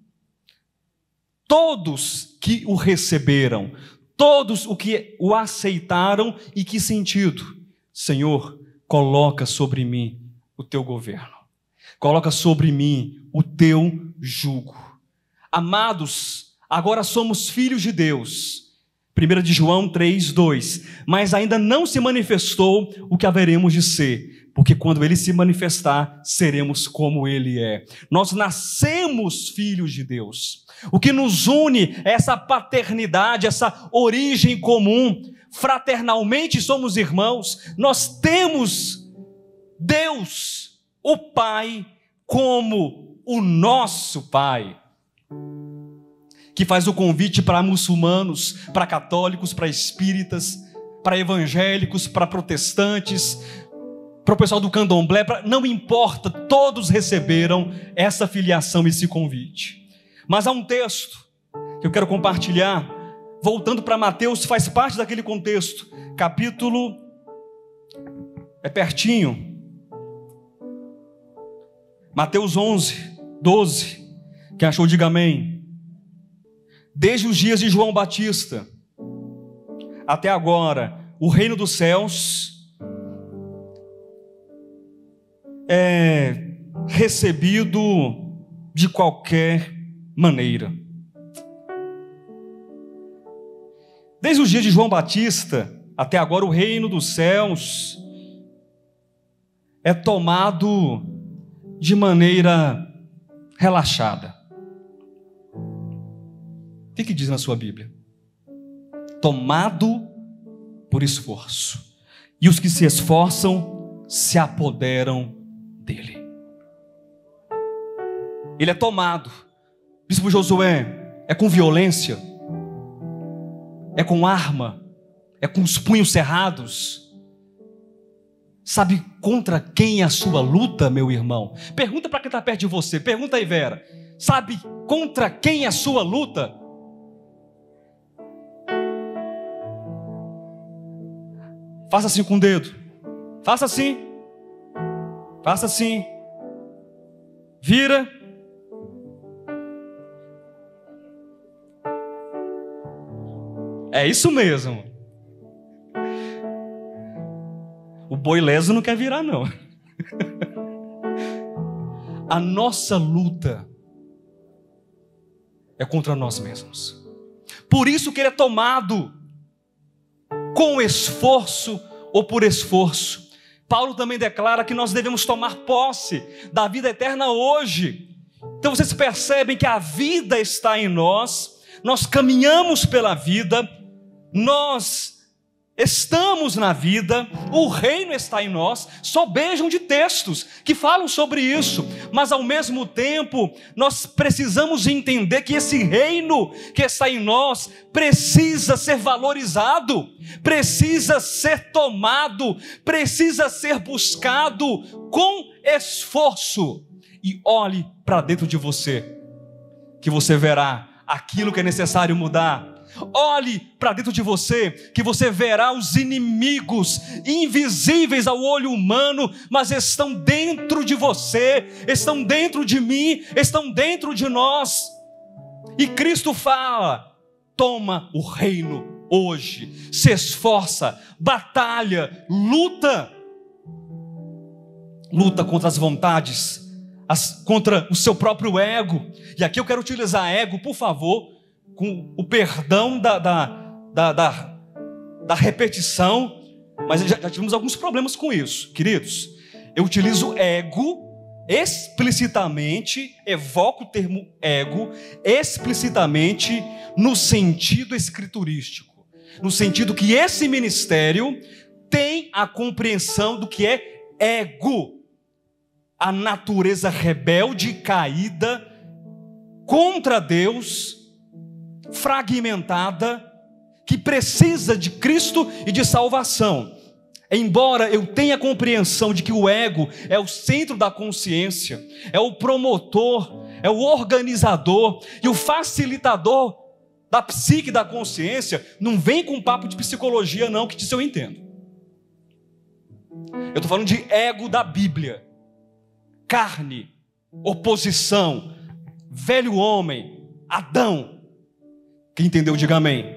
Todos que o receberam, todos os que o aceitaram, e que sentido? Senhor, coloca sobre mim o teu governo. Coloca sobre mim o teu jugo. Amados, agora somos filhos de Deus. 1 de João 3,2. Mas ainda não se manifestou o que haveremos de ser, porque quando ele se manifestar, seremos como ele é. Nós nascemos filhos de Deus. O que nos une é essa paternidade, essa origem comum. Fraternalmente somos irmãos. Nós temos Deus, o Pai, como o nosso Pai, que faz o convite para muçulmanos, para católicos, para espíritas, para evangélicos, para protestantes, para o pessoal do candomblé, não importa, todos receberam essa filiação, esse convite. Mas há um texto que eu quero compartilhar, voltando para Mateus, faz parte daquele contexto, capítulo, é pertinho, Mateus 11:12. Quem achou, diga amém. Desde os dias de João Batista até agora, o reino dos céus é recebido de qualquer maneira. Desde os dias de João Batista até agora, o reino dos céus é tomado de maneira relaxada. O que diz na sua Bíblia? tomado por esforço. E os que se esforçam se apoderam dele. Ele é tomado. Bispo Josué, é com violência? É com arma? É com os punhos cerrados? Sabe contra quem é a sua luta, meu irmão? Pergunta para quem está perto de você. Pergunta aí, Vera. Sabe contra quem é a sua luta? Faça assim com o dedo. Faça assim. Faça assim. Vira. É isso mesmo. O boi leso não quer virar, não. A nossa luta é contra nós mesmos. Por isso que ele é tomado com esforço ou por esforço. Paulo também declara que nós devemos tomar posse da vida eterna hoje. Então vocês percebem que a vida está em nós, nós caminhamos pela vida, nós estamos na vida, o reino está em nós. Sobejam de textos que falam sobre isso, mas ao mesmo tempo nós precisamos entender que esse reino que está em nós precisa ser valorizado, precisa ser tomado, precisa ser buscado com esforço. E olhe para dentro de você, que você verá aquilo que é necessário mudar. Olhe para dentro de você, que você verá os inimigos invisíveis ao olho humano, mas estão dentro de você, estão dentro de mim, estão dentro de nós. E Cristo fala: toma o reino hoje, se esforça, batalha, luta contra as vontades, contra o seu próprio ego. E aqui eu quero utilizar ego, por favor, com o perdão da repetição, mas já tivemos alguns problemas com isso, queridos. Eu utilizo ego explicitamente, evoco o termo ego explicitamente no sentido escriturístico, no sentido que esse ministério tem a compreensão do que é ego, a natureza rebelde e caída contra Deus, fragmentada, que precisa de Cristo e de salvação. Embora eu tenha compreensão de que o ego é o centro da consciência, é o promotor, é o organizador e o facilitador da psique da consciência, não vem com papo de psicologia não, que disso eu entendo. Eu estou falando de ego da Bíblia. Carne, oposição, velho homem, Adão. Quem entendeu, diga amém.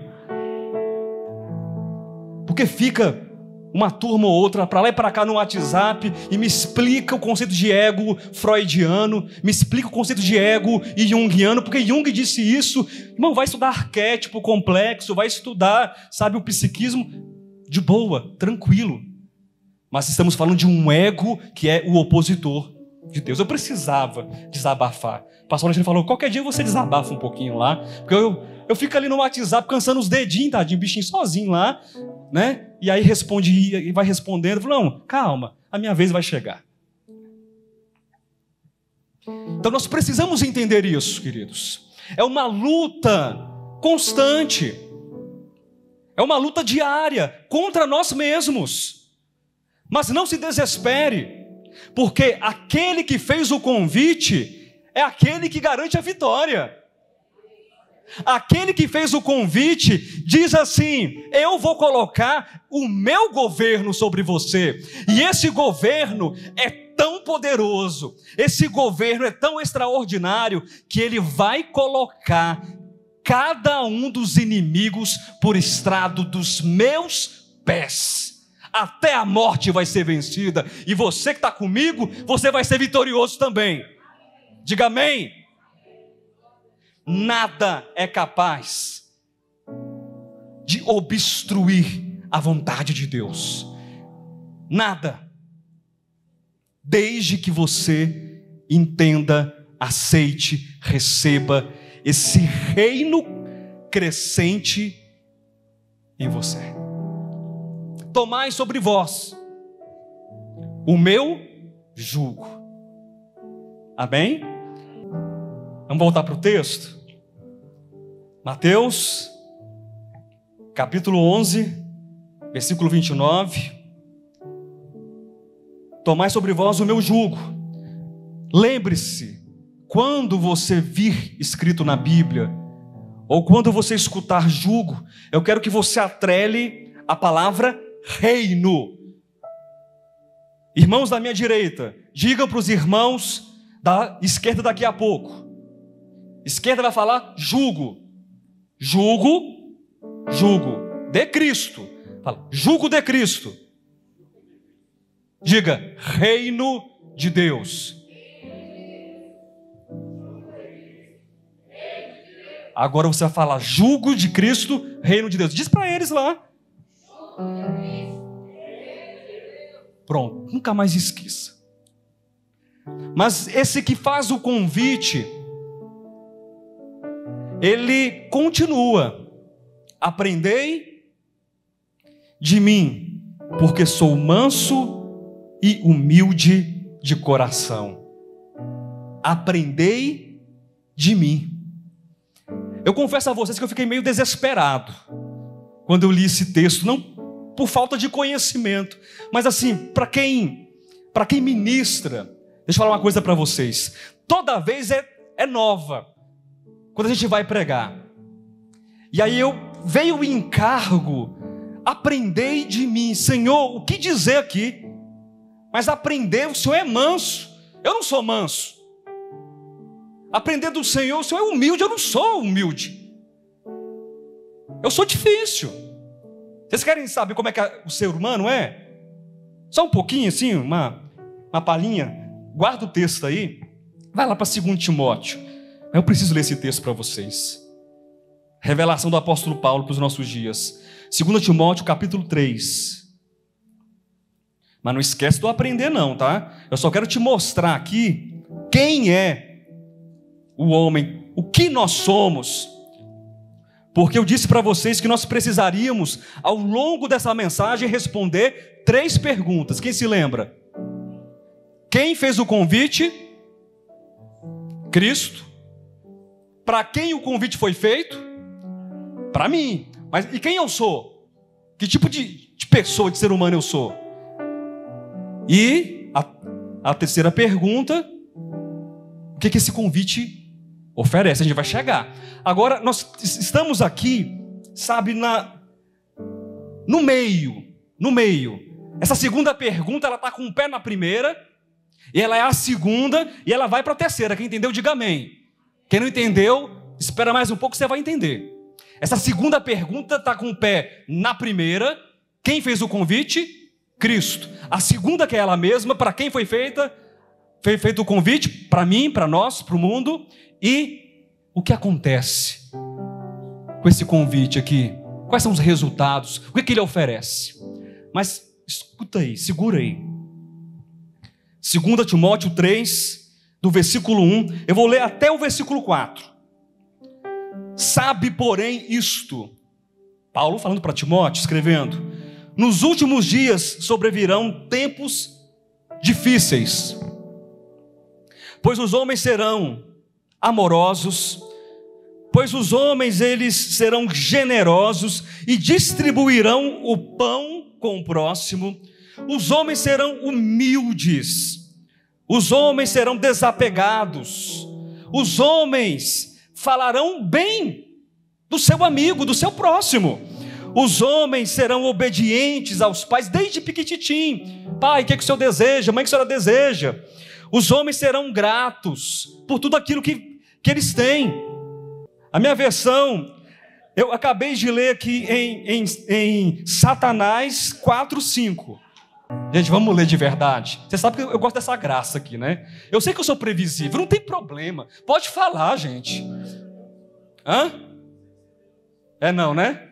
Porque fica uma turma ou outra para lá e para cá no WhatsApp e me explica o conceito de ego freudiano, me explica o conceito de ego junguiano, porque Jung disse isso. Irmão, vai estudar arquétipo complexo, vai estudar, sabe, o psiquismo de boa, tranquilo. Mas estamos falando de um ego que é o opositor de Deus. Eu precisava desabafar. O pastor Alexandre falou: qualquer dia você desabafa um pouquinho lá, porque eu fico ali no WhatsApp cansando os dedinhos, tadinho, bichinho sozinho lá, né? E aí responde, e vai respondendo. Eu falo: não, calma, a minha vez vai chegar. Então nós precisamos entender isso, queridos. É uma luta constante, é uma luta diária contra nós mesmos. Mas não se desespere, porque aquele que fez o convite é aquele que garante a vitória. Aquele que fez o convite diz assim: eu vou colocar o meu governo sobre você. E esse governo é tão poderoso, esse governo é tão extraordinário, que ele vai colocar cada um dos inimigos por estrado dos meus pés. Até a morte vai ser vencida. E você que está comigo, você vai ser vitorioso também. Diga amém. Nada é capaz de obstruir a vontade de Deus. Nada. Desde que você entenda, aceite, receba esse reino crescente em você. Tomai sobre vós o meu jugo. Amém? Vamos voltar para o texto? Mateus, capítulo 11, versículo 29. Tomai sobre vós o meu jugo. Lembre-se, quando você vir escrito na Bíblia, ou quando você escutar jugo, eu quero que você atrele a palavra reino. Irmãos da minha direita, digam para os irmãos da esquerda daqui a pouco. Esquerda vai falar jugo. Jugo, jugo de Cristo. Fala, jugo de Cristo. Diga, reino de Deus. Agora você vai falar, jugo de Cristo, reino de Deus. Diz para eles lá. Pronto, nunca mais esqueça. Mas esse que faz o convite, ele continua. Aprendei de mim, porque sou manso e humilde de coração. Aprendei de mim. Eu confesso a vocês que eu fiquei meio desesperado quando eu li esse texto, não por falta de conhecimento, mas assim, para quem ministra, deixa eu falar uma coisa para vocês, toda vez é nova, quando a gente vai pregar, e aí veio o encargo, aprendei de mim, Senhor, o que dizer aqui? Mas aprender, o Senhor é manso, eu não sou manso. Aprender do Senhor, o Senhor é humilde, eu não sou humilde. Eu sou difícil. Vocês querem saber como é que o ser humano é? Só um pouquinho assim, uma palhinha. Guarda o texto aí. Vai lá para 2 Timóteo. Eu preciso ler esse texto para vocês. Revelação do apóstolo Paulo para os nossos dias. 2 Timóteo, capítulo 3. Mas não esquece do aprender não, tá? Eu só quero te mostrar aqui quem é o homem, o que nós somos, porque eu disse para vocês que nós precisaríamos, ao longo dessa mensagem, responder 3 perguntas. Quem se lembra? Quem fez o convite? Cristo. Para quem o convite foi feito? Para mim. Mas e quem eu sou? Que tipo de pessoa, de ser humano eu sou? E a terceira pergunta: o que esse convite oferece? A gente vai chegar. Agora, nós estamos aqui, sabe, no meio. Essa segunda pergunta, ela está com o pé na primeira, e ela é a segunda, e ela vai para a terceira. Quem entendeu, diga amém. Quem não entendeu, espera mais um pouco, você vai entender. Essa segunda pergunta está com o pé na primeira. Quem fez o convite? Cristo. A segunda, que é ela mesma, para quem foi feito o convite? Para mim, para nós, para o mundo. E o que acontece com esse convite aqui? Quais são os resultados? O que ele oferece? Mas escuta aí, segura aí. 2 Timóteo 3, do versículo 1, eu vou ler até o versículo 4. Sabe, porém, isto, Paulo falando para Timóteo, escrevendo: nos últimos dias sobrevirão tempos difíceis, pois os homens serão amorosos, pois os homens eles serão generosos e distribuirão o pão com o próximo. Os homens serão humildes, os homens serão desapegados, os homens falarão bem do seu amigo, do seu próximo. Os homens serão obedientes aos pais desde pequititim. Pai, o que o senhor deseja? Mãe, o que a senhora deseja? Os homens serão gratos por tudo aquilo que eles têm. A minha versão, eu acabei de ler aqui em Satanás 4:5. Gente, vamos ler de verdade. Você sabe que eu gosto dessa graça aqui, né? Eu sei que eu sou previsível, não tem problema. Pode falar, gente. Hã? É não, né?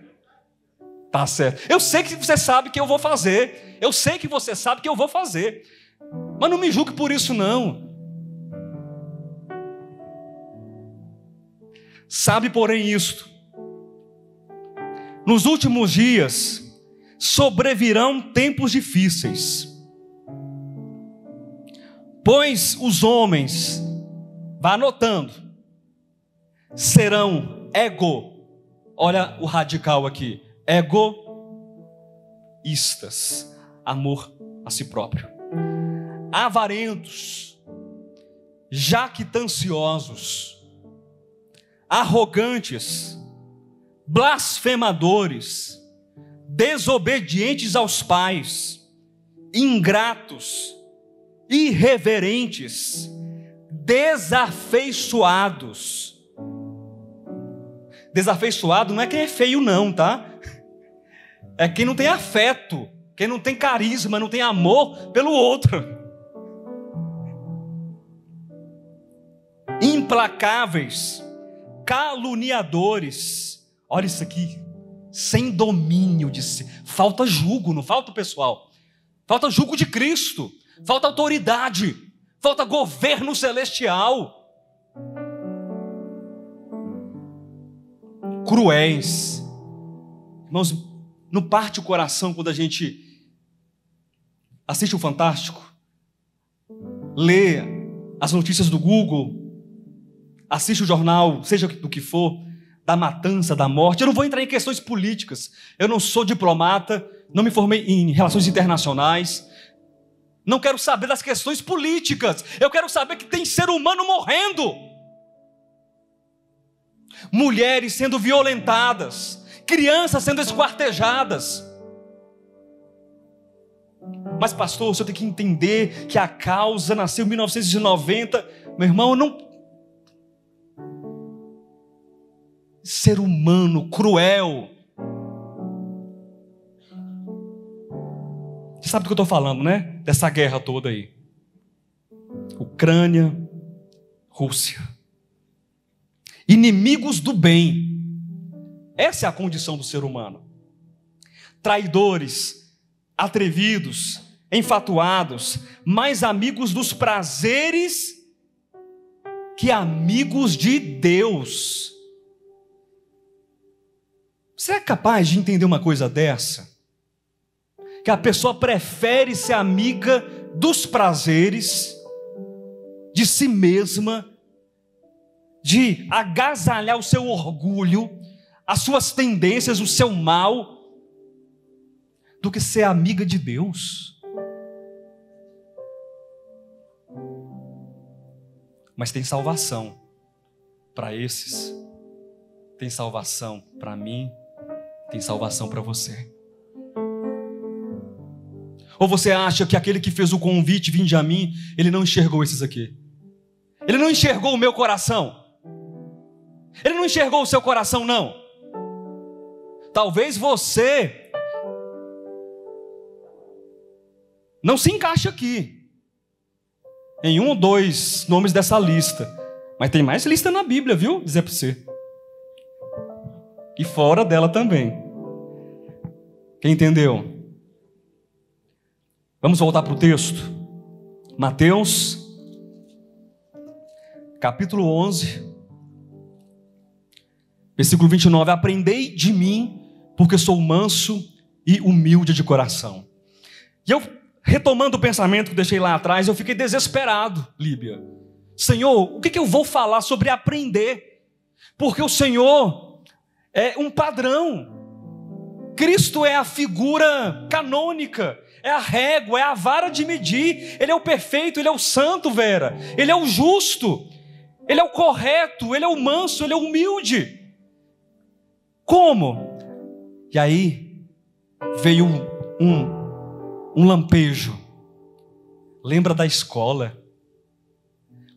Tá certo. Eu sei que você sabe que eu vou fazer. Eu sei que você sabe que eu vou fazer. Mas não me julgue por isso, não. Sabe, porém, isto: nos últimos dias sobrevirão tempos difíceis, pois os homens, vá anotando, serão olha o radical aqui, egoístas, amor a si próprio, avarentos, jactanciosos, arrogantes, blasfemadores, desobedientes aos pais, ingratos, irreverentes, desafeiçoados. Desafeiçoado não é quem é feio não, tá? É quem não tem afeto, quem não tem carisma, não tem amor pelo outro. Implacáveis, caluniadores, olha isso aqui, sem domínio de si. Falta jugo, não falta, pessoal? Falta jugo de Cristo, falta autoridade, falta governo celestial. Cruéis. Irmãos, não parte o coração quando a gente assiste o Fantástico, lê as notícias do Google, assiste o jornal, seja do que for, da matança, da morte. Eu não vou entrar em questões políticas. Eu não sou diplomata, não me formei em relações internacionais. Não quero saber das questões políticas. Eu quero saber que tem ser humano morrendo. Mulheres sendo violentadas, crianças sendo esquartejadas. Mas pastor, o senhor tem que entender que a causa nasceu em 1990. Meu irmão, não... Ser humano cruel. Você sabe do que eu estou falando, né? Dessa guerra toda aí. Ucrânia, Rússia. Inimigos do bem. Essa é a condição do ser humano. Traidores, atrevidos, enfatuados, mais amigos dos prazeres que amigos de Deus. Você é capaz de entender uma coisa dessa? Que a pessoa prefere ser amiga dos prazeres, de si mesma, de agasalhar o seu orgulho, as suas tendências, o seu mal, do que ser amiga de Deus. Mas tem salvação para esses, tem salvação para mim, tem salvação para você. Ou você acha que aquele que fez o convite, vinde a mim, ele não enxergou esses aqui? Ele não enxergou o meu coração? Ele não enxergou o seu coração, não? Talvez você não se encaixe aqui em um ou dois nomes dessa lista, mas tem mais lista na Bíblia, viu? Dizer para você. E fora dela também. Quem entendeu? Vamos voltar para o texto. Mateus, capítulo 11, versículo 29. Aprendei de mim, porque sou manso e humilde de coração. E eu, retomando o pensamento que deixei lá atrás, eu fiquei desesperado, Líbia. Senhor, o que eu vou falar sobre aprender? Porque o Senhor é um padrão. Cristo é a figura canônica, é a régua, é a vara de medir. Ele é o perfeito, Ele é o santo, Vera. Ele é o justo, Ele é o correto, Ele é o manso, Ele é o humilde. Como? E aí veio um lampejo. Lembra da escola?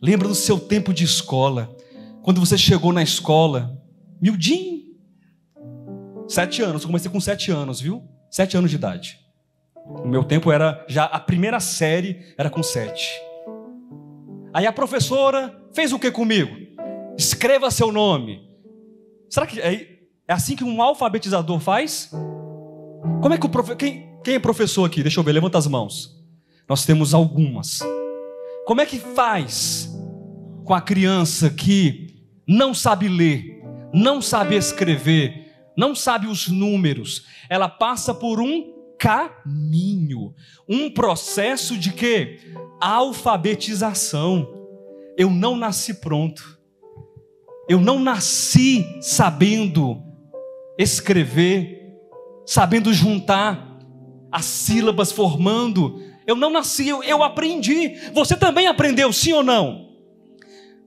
Lembra do seu tempo de escola? Quando você chegou na escola, miudinho. 7 anos, eu comecei com 7 anos, viu? 7 anos de idade. O meu tempo era, já a primeira série era com 7. Aí a professora fez o que comigo? Escreva seu nome. Será que é assim que um alfabetizador faz? Como é que quem é professor aqui? Deixa eu ver, levanta as mãos. Nós temos algumas. Como é que faz com a criança que não sabe ler, não sabe escrever, não sabe os números, ela passa por um caminho, um processo de quê? Alfabetização. Eu não nasci pronto. Eu não nasci sabendo escrever, sabendo juntar as sílabas, formando. Eu não nasci, eu aprendi. Você também aprendeu, sim ou não?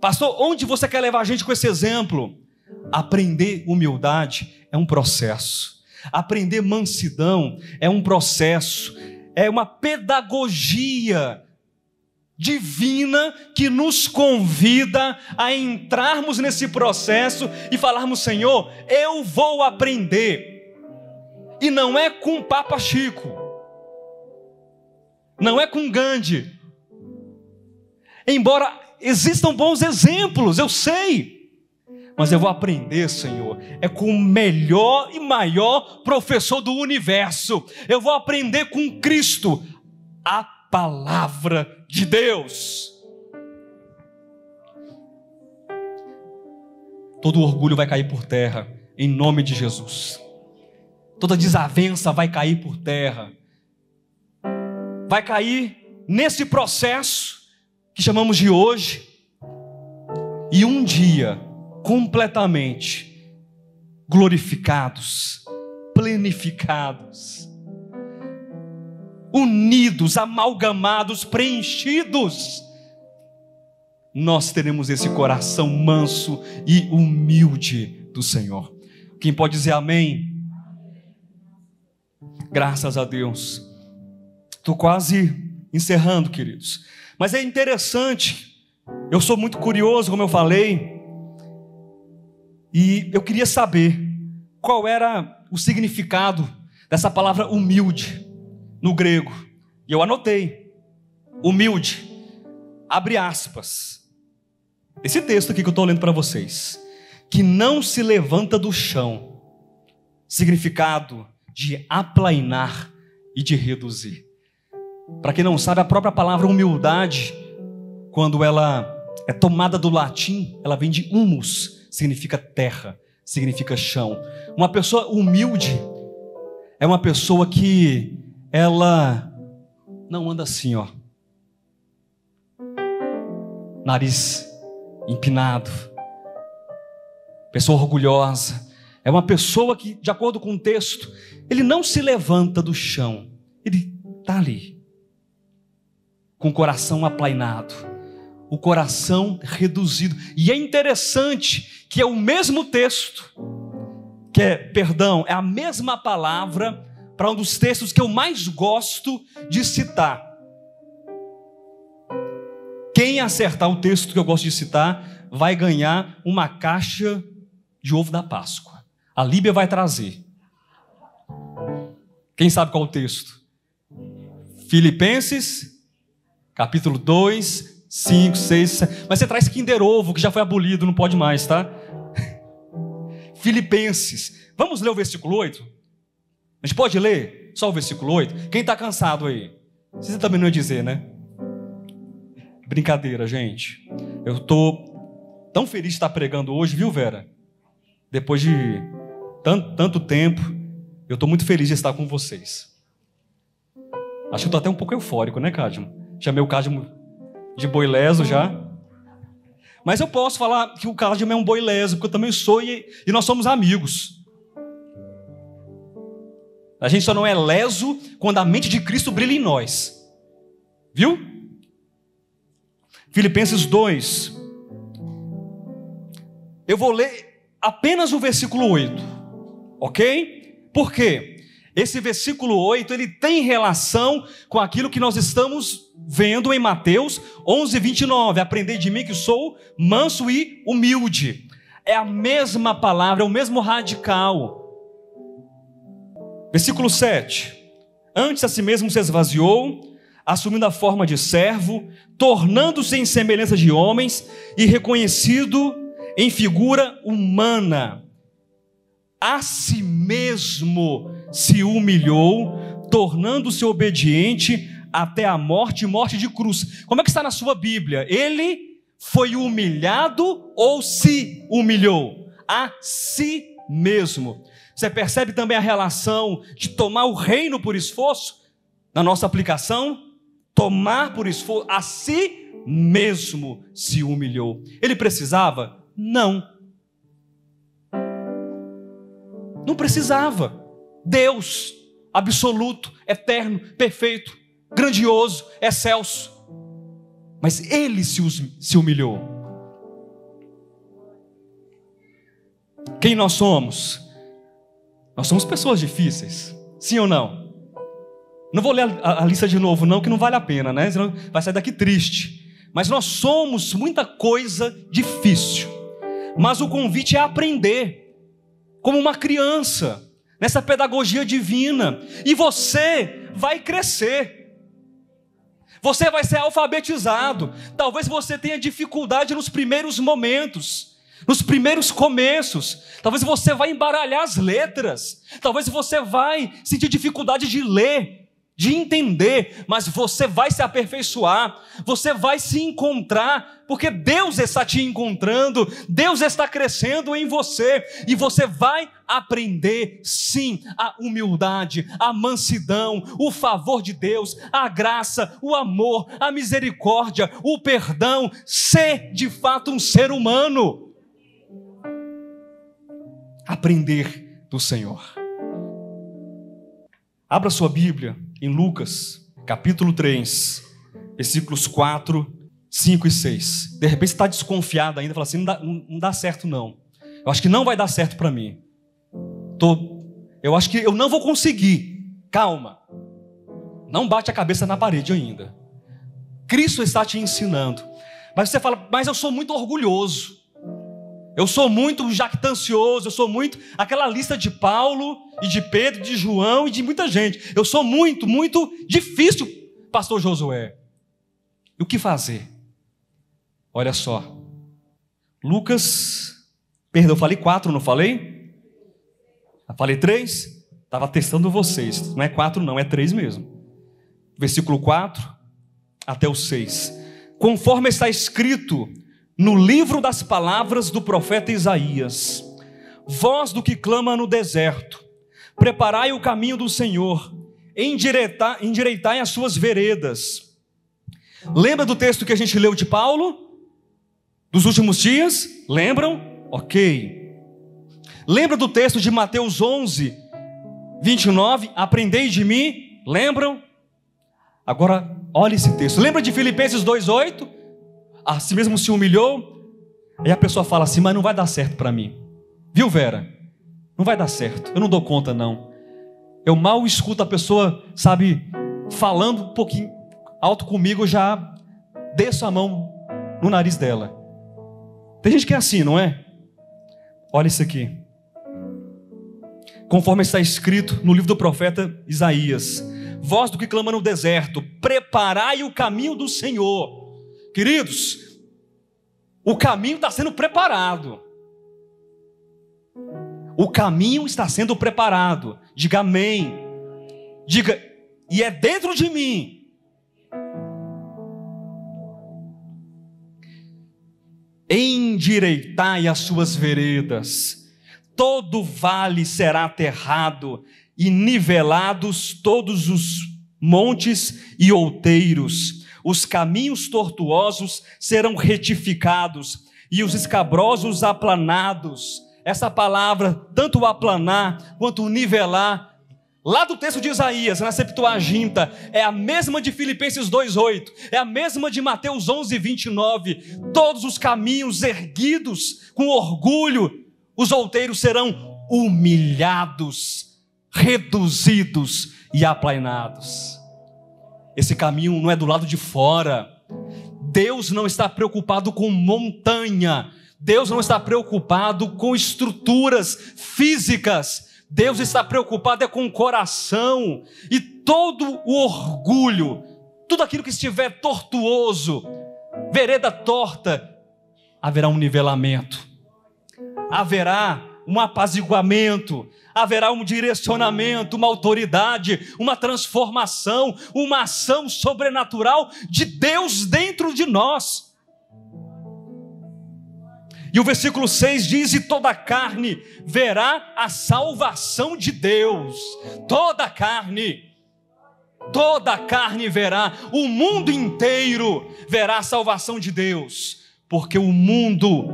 Pastor, onde você quer levar a gente com esse exemplo? Aprender humildade é um processo. Aprender mansidão é um processo. É uma pedagogia divina que nos convida a entrarmos nesse processo e falarmos: Senhor, eu vou aprender. E não é com Papa Chico, não é com Gandhi, embora existam bons exemplos, eu sei, mas eu vou aprender, Senhor, é com o melhor e maior professor do universo. Eu vou aprender com Cristo, a palavra de Deus. Todo orgulho vai cair por terra, em nome de Jesus. Toda desavença vai cair por terra. Vai cair nesse processo que chamamos de hoje. E um dia, completamente glorificados, plenificados, unidos, amalgamados, preenchidos, nós teremos esse coração manso e humilde do Senhor. Quem pode dizer amém? Graças a Deus. Estou quase encerrando, queridos. Mas é interessante, eu sou muito curioso, como eu falei, e eu queria saber qual era o significado dessa palavra humilde no grego. E eu anotei: humilde, abre aspas, esse texto aqui que eu estou lendo para vocês, que não se levanta do chão, significado de aplainar e de reduzir. Para quem não sabe, a própria palavra humildade, quando ela é tomada do latim, ela vem de humus, significa terra, significa chão. Uma pessoa humilde é uma pessoa que ela não anda assim, ó, nariz empinado, pessoa orgulhosa. É uma pessoa que, de acordo com o texto, ele não se levanta do chão, ele está ali, com o coração aplainado, o coração reduzido. E é interessante que é o mesmo texto, é a mesma palavra para um dos textos que eu mais gosto de citar. Quem acertar o texto que eu gosto de citar vai ganhar uma caixa de ovo da Páscoa. A Líbia vai trazer. Quem sabe qual é o texto? Filipenses, capítulo 2, 5, 6, 7. Mas você traz Kinder Ovo, que já foi abolido, não pode mais, tá? Filipenses. Vamos ler o versículo 8? A gente pode ler só o versículo 8? Quem está cansado aí? Você também não ia dizer, né? Brincadeira, gente. Eu estou tão feliz de estar pregando hoje, viu, Vera? Depois de tanto tempo, eu estou muito feliz de estar com vocês. Acho que eu estou até um pouco eufórico, né, Cadmo? Chamei o Cadmo de boi leso já. Mas eu posso falar que o Cadmo é um boi leso, porque eu também sou, e nós somos amigos. A gente só não é leso quando a mente de Cristo brilha em nós. Viu? Filipenses 2. Eu vou ler apenas o versículo 8. Ok? Por quê? Esse versículo 8, ele tem relação com aquilo que nós estamos vendo em Mateus 11, 29. Aprendei de mim que sou manso e humilde. É a mesma palavra, é o mesmo radical. Versículo 7. Antes a si mesmo se esvaziou, assumindo a forma de servo, tornando-se em semelhança de homens e reconhecido em figura humana. A si mesmo se humilhou, tornando-se obediente até a morte, morte de cruz. Como é que está na sua Bíblia? Ele foi humilhado ou se humilhou? A si mesmo. Você percebe também a relação de tomar o reino por esforço? Na nossa aplicação, tomar por esforço, a si mesmo se humilhou. Ele precisava? Não. Não precisava. Deus, absoluto, eterno, perfeito, grandioso, excelso. Mas ele se humilhou. Quem nós somos? Nós somos pessoas difíceis, sim ou não? Não vou ler a lista de novo não, que não vale a pena, né? Senão vai sair daqui triste. Mas nós somos muita coisa difícil. Mas o convite é aprender, como uma criança, nessa pedagogia divina. E você vai crescer. Você vai ser alfabetizado. Talvez você tenha dificuldade nos primeiros momentos, nos primeiros começos. Talvez você vai embaralhar as letras. Talvez você vai sentir dificuldade de ler, de entender, mas você vai se aperfeiçoar, você vai se encontrar, porque Deus está te encontrando, Deus está crescendo em você, e você vai aprender, sim, a humildade, a mansidão, o favor de Deus, a graça, o amor, a misericórdia, o perdão, ser de fato um ser humano. Aprender do Senhor. Abra sua Bíblia em Lucas, capítulo 3, versículos 4, 5 e 6. De repente você está desconfiado ainda, fala assim, não dá certo não. Eu acho que não vai dar certo para mim. Eu acho que eu não vou conseguir. Calma. Não bate a cabeça na parede ainda. Cristo está te ensinando. Mas você fala, mas eu sou muito orgulhoso. Eu sou muito jactancioso, eu sou muito... Aquela lista de Paulo e de Pedro, de João e de muita gente. Eu sou muito difícil, pastor Josué. E o que fazer? Olha só. Lucas... Perdão, eu falei 4, não falei? Eu falei 3? Estava testando vocês. Não é 4 não, é 3 mesmo. Versículo 4 até o 6. Conforme está escrito no livro das palavras do profeta Isaías: voz do que clama no deserto, preparai o caminho do Senhor, endireitai as suas veredas. Lembra do texto que a gente leu de Paulo? Dos últimos dias? Lembram? Ok. Lembra do texto de Mateus 11, 29? Aprendei de mim. Lembram? Agora, olha esse texto. Lembra de Filipenses 2,8? A si mesmo se humilhou. Aí a pessoa fala assim, mas não vai dar certo para mim. Viu, Vera? Não vai dar certo. Eu não dou conta, não. Eu mal escuto a pessoa, sabe, falando um pouquinho alto comigo, eu já desço a mão no nariz dela. Tem gente que é assim, não é? Olha isso aqui. Conforme está escrito no livro do profeta Isaías: voz do que clama no deserto, preparai o caminho do Senhor. Queridos, o caminho está sendo preparado. O caminho está sendo preparado. Diga amém. Diga, e é dentro de mim. Endireitai as suas veredas, todo vale será aterrado, e nivelados todos os montes e outeiros. Os caminhos tortuosos serão retificados, e os escabrosos aplanados. Essa palavra, tanto o aplanar quanto o nivelar, lá do texto de Isaías, na Septuaginta, é a mesma de Filipenses 2,8, é a mesma de Mateus 11, 29. Todos os caminhos erguidos com orgulho, os outeiros serão humilhados, reduzidos e aplanados. Esse caminho não é do lado de fora. Deus não está preocupado com montanha. Deus não está preocupado com estruturas físicas. Deus está preocupado com o coração. E todo o orgulho, tudo aquilo que estiver tortuoso, vereda torta, haverá um nivelamento, haverá um apaziguamento, haverá um direcionamento, uma autoridade, uma transformação, uma ação sobrenatural de Deus dentro de nós. E o versículo 6 diz: e toda carne verá a salvação de Deus. Toda carne verá, o mundo inteiro verá a salvação de Deus, porque o mundo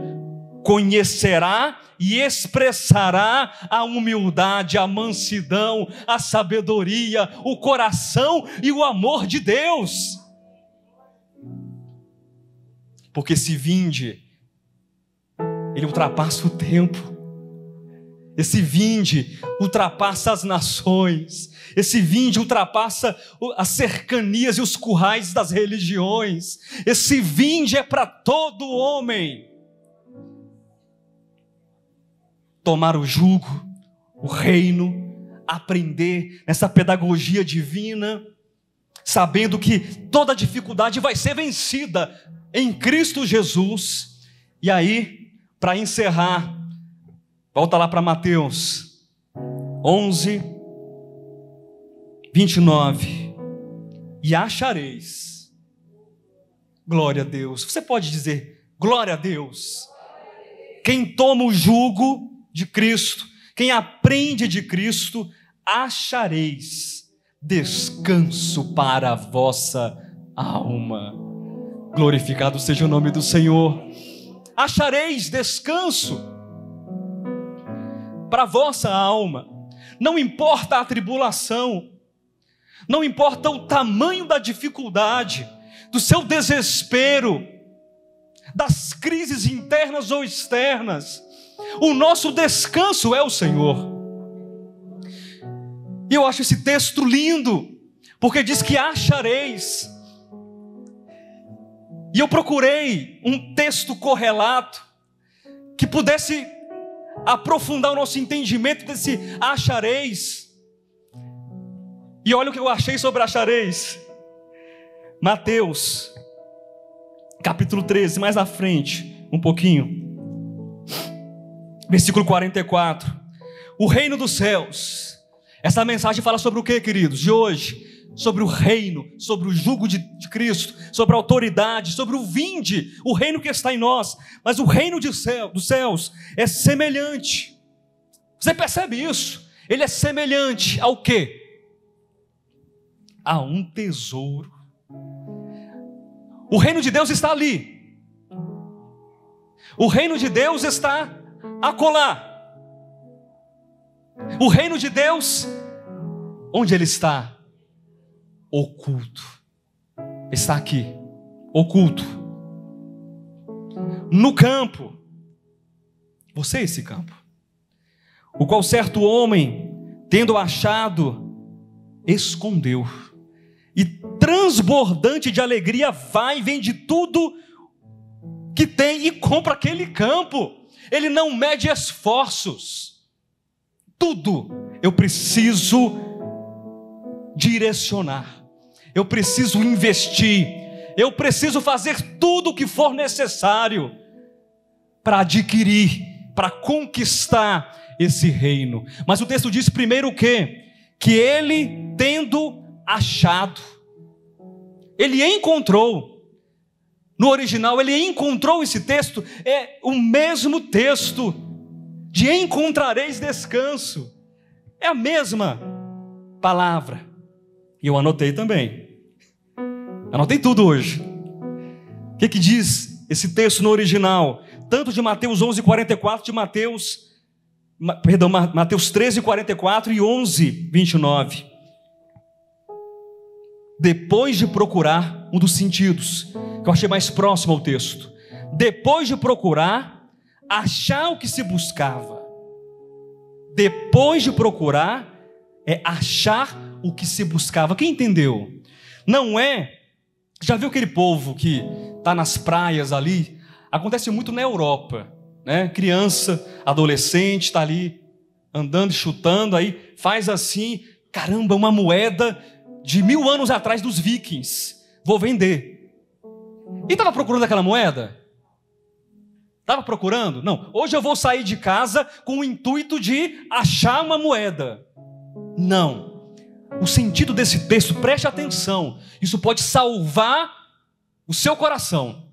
conhecerá e expressará a humildade, a mansidão, a sabedoria, o coração e o amor de Deus. Porque esse vinde, ele ultrapassa o tempo. Esse vinde ultrapassa as nações. Esse vinde ultrapassa as cercanias e os currais das religiões. Esse vinde é para todo homem. Tomar o jugo, o reino, aprender nessa pedagogia divina, sabendo que toda dificuldade vai ser vencida em Cristo Jesus. E aí, para encerrar, volta lá para Mateus 11, 29. E achareis. Glória a Deus. Você pode dizer glória a Deus. Quem toma o jugo de Cristo, quem aprende de Cristo, achareis descanso para a vossa alma. Glorificado seja o nome do Senhor. Achareis descanso para a vossa alma. Não importa a tribulação, não importa o tamanho da dificuldade, do seu desespero, das crises internas ou externas, o nosso descanso é o Senhor. E eu acho esse texto lindo, porque diz que achareis. E eu procurei um texto correlato que pudesse aprofundar o nosso entendimento desse achareis. E olha o que eu achei sobre achareis. Mateus, capítulo 13, mais à frente, um pouquinho. Versículo 44. O reino dos céus. Essa mensagem fala sobre o que, queridos? De hoje. Sobre o reino, sobre o jugo de Cristo, sobre a autoridade, sobre o vinde, o reino que está em nós. Mas o reino dos céus é semelhante. Você percebe isso? Ele é semelhante ao quê? A um tesouro. O reino de Deus está ali. O reino de Deus está acolá. O reino de Deus, onde ele está? Oculto. Está aqui, oculto. No campo. Você é esse campo. O qual certo homem, tendo achado, escondeu. E transbordante de alegria, vai e vende tudo que tem e compra aquele campo. Ele não mede esforços. Tudo eu preciso direcionar. Eu preciso investir. Eu preciso fazer tudo o que for necessário para adquirir, para conquistar esse reino. Mas o texto diz primeiro o quê? Que ele, tendo achado, ele encontrou. No original, ele encontrou. Esse texto é o mesmo texto de encontrareis descanso. É a mesma palavra. E eu anotei também. Anotei tudo hoje. O que diz esse texto no original? Tanto de Mateus 11, 44, de Mateus 13, 44 e 11, 29. Depois de procurar, um dos sentidos que eu achei mais próximo ao texto. Depois de procurar, achar o que se buscava. Depois de procurar, é achar o que se buscava. Quem entendeu? Não é... Já viu aquele povo que está nas praias ali? Acontece muito na Europa, né? Criança, adolescente, está ali andando e chutando, aí faz assim, caramba, uma moeda de 1000 anos atrás dos vikings, vou vender. E estava procurando aquela moeda? Estava procurando? Não, hoje eu vou sair de casa com o intuito de achar uma moeda. Não. O sentido desse texto, preste atenção, isso pode salvar o seu coração.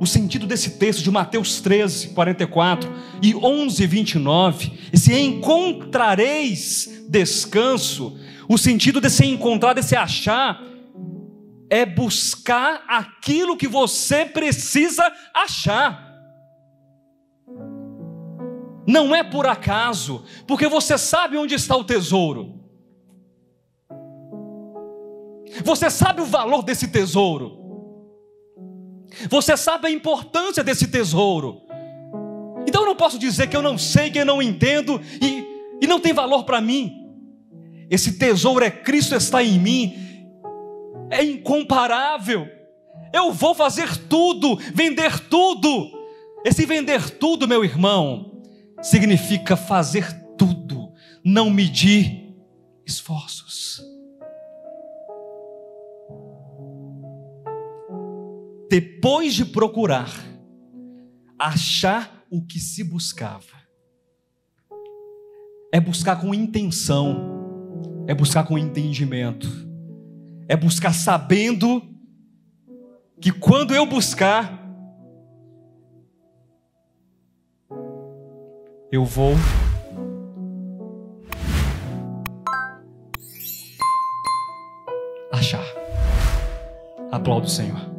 o sentido desse texto de Mateus 13, 44 e 11, 29, esse encontrareis descanso, o sentido desse encontrar, desse achar, é buscar aquilo que você precisa achar. Não é por acaso, porque você sabe onde está o tesouro. Você sabe o valor desse tesouro. Você sabe a importância desse tesouro. Então eu não posso dizer que eu não sei, que eu não entendo e não tem valor para mim. Esse tesouro é Cristo, está em mim. É incomparável. Eu vou fazer tudo, vender tudo. Esse vender tudo, meu irmão, significa fazer tudo, não medir esforços. Depois de procurar, achar o que se buscava. É buscar com intenção, é buscar com entendimento, é buscar sabendo que quando eu buscar, eu vou achar. Aplaudo o Senhor.